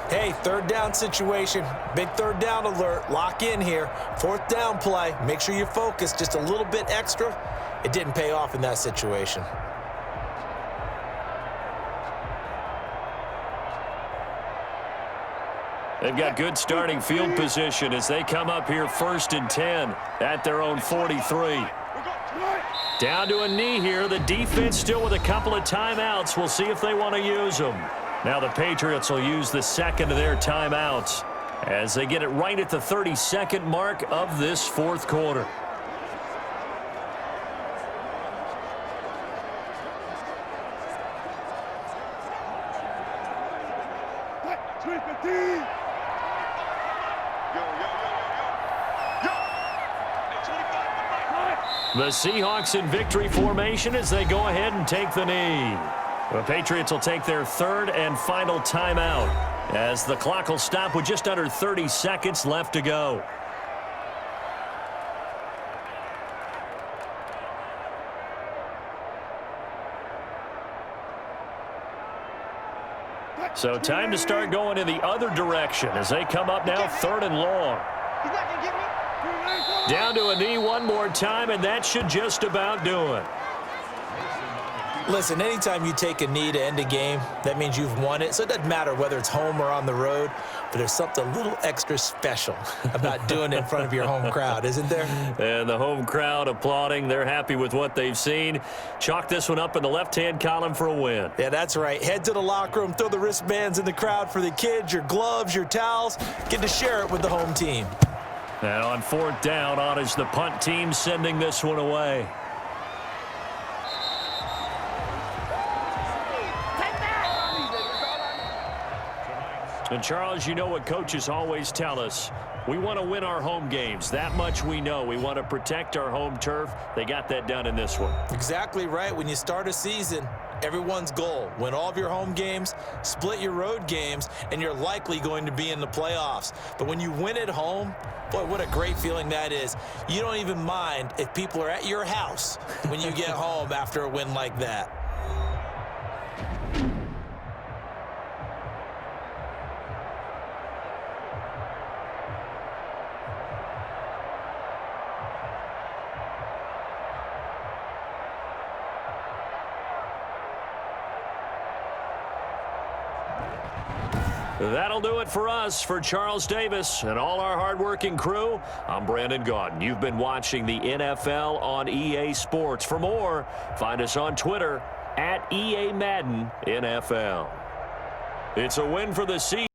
hey, 3rd down situation, big 3rd down alert, lock in here. 4th down play, make sure you focus just a little bit extra. It didn't pay off in that situation. They've got good starting field position as they come up here 1st and 10 at their own 43. Down to a knee here. The defense still with a couple of timeouts. We'll see if they want to use them. Now the Patriots will use the second of their timeouts as they get it right at the 32nd mark of this 4th quarter. The Seahawks in victory formation as they go ahead and take the knee. The Patriots will take their 3rd and final timeout as the clock will stop with just under 30 seconds left to go. So time to start going in the other direction as they come up now 3rd and long. Down to a knee one more time, and that should just about do it. Listen, anytime you take a knee to end a game, that means you've won it. So it doesn't matter whether it's home or on the road, but there's something a little extra special about doing it in front of your home crowd, isn't there? And the home crowd applauding. They're happy with what they've seen. Chalk this one up in the left-hand column for a win. Yeah, that's right. Head to the locker room, throw the wristbands in the crowd for the kids, your gloves, your towels. Get to share it with the home team. And on 4th down, on is the punt team sending this one away. And Charles, you know what coaches always tell us. We want to win our home games. That much we know. We want to protect our home turf. They got that done in this one. Exactly right. When you start a season, everyone's goal, win all of your home games, split your road games, and you're likely going to be in the playoffs. But when you win at home, boy, what a great feeling that is. You don't even mind if people are at your house when you get home after a win like that. That'll do it for us. For Charles Davis and all our hardworking crew, I'm Brandon Gaudin. You've been watching the NFL on EA Sports. For more, find us on Twitter @EA Madden NFL. It's a win for the Seahawks.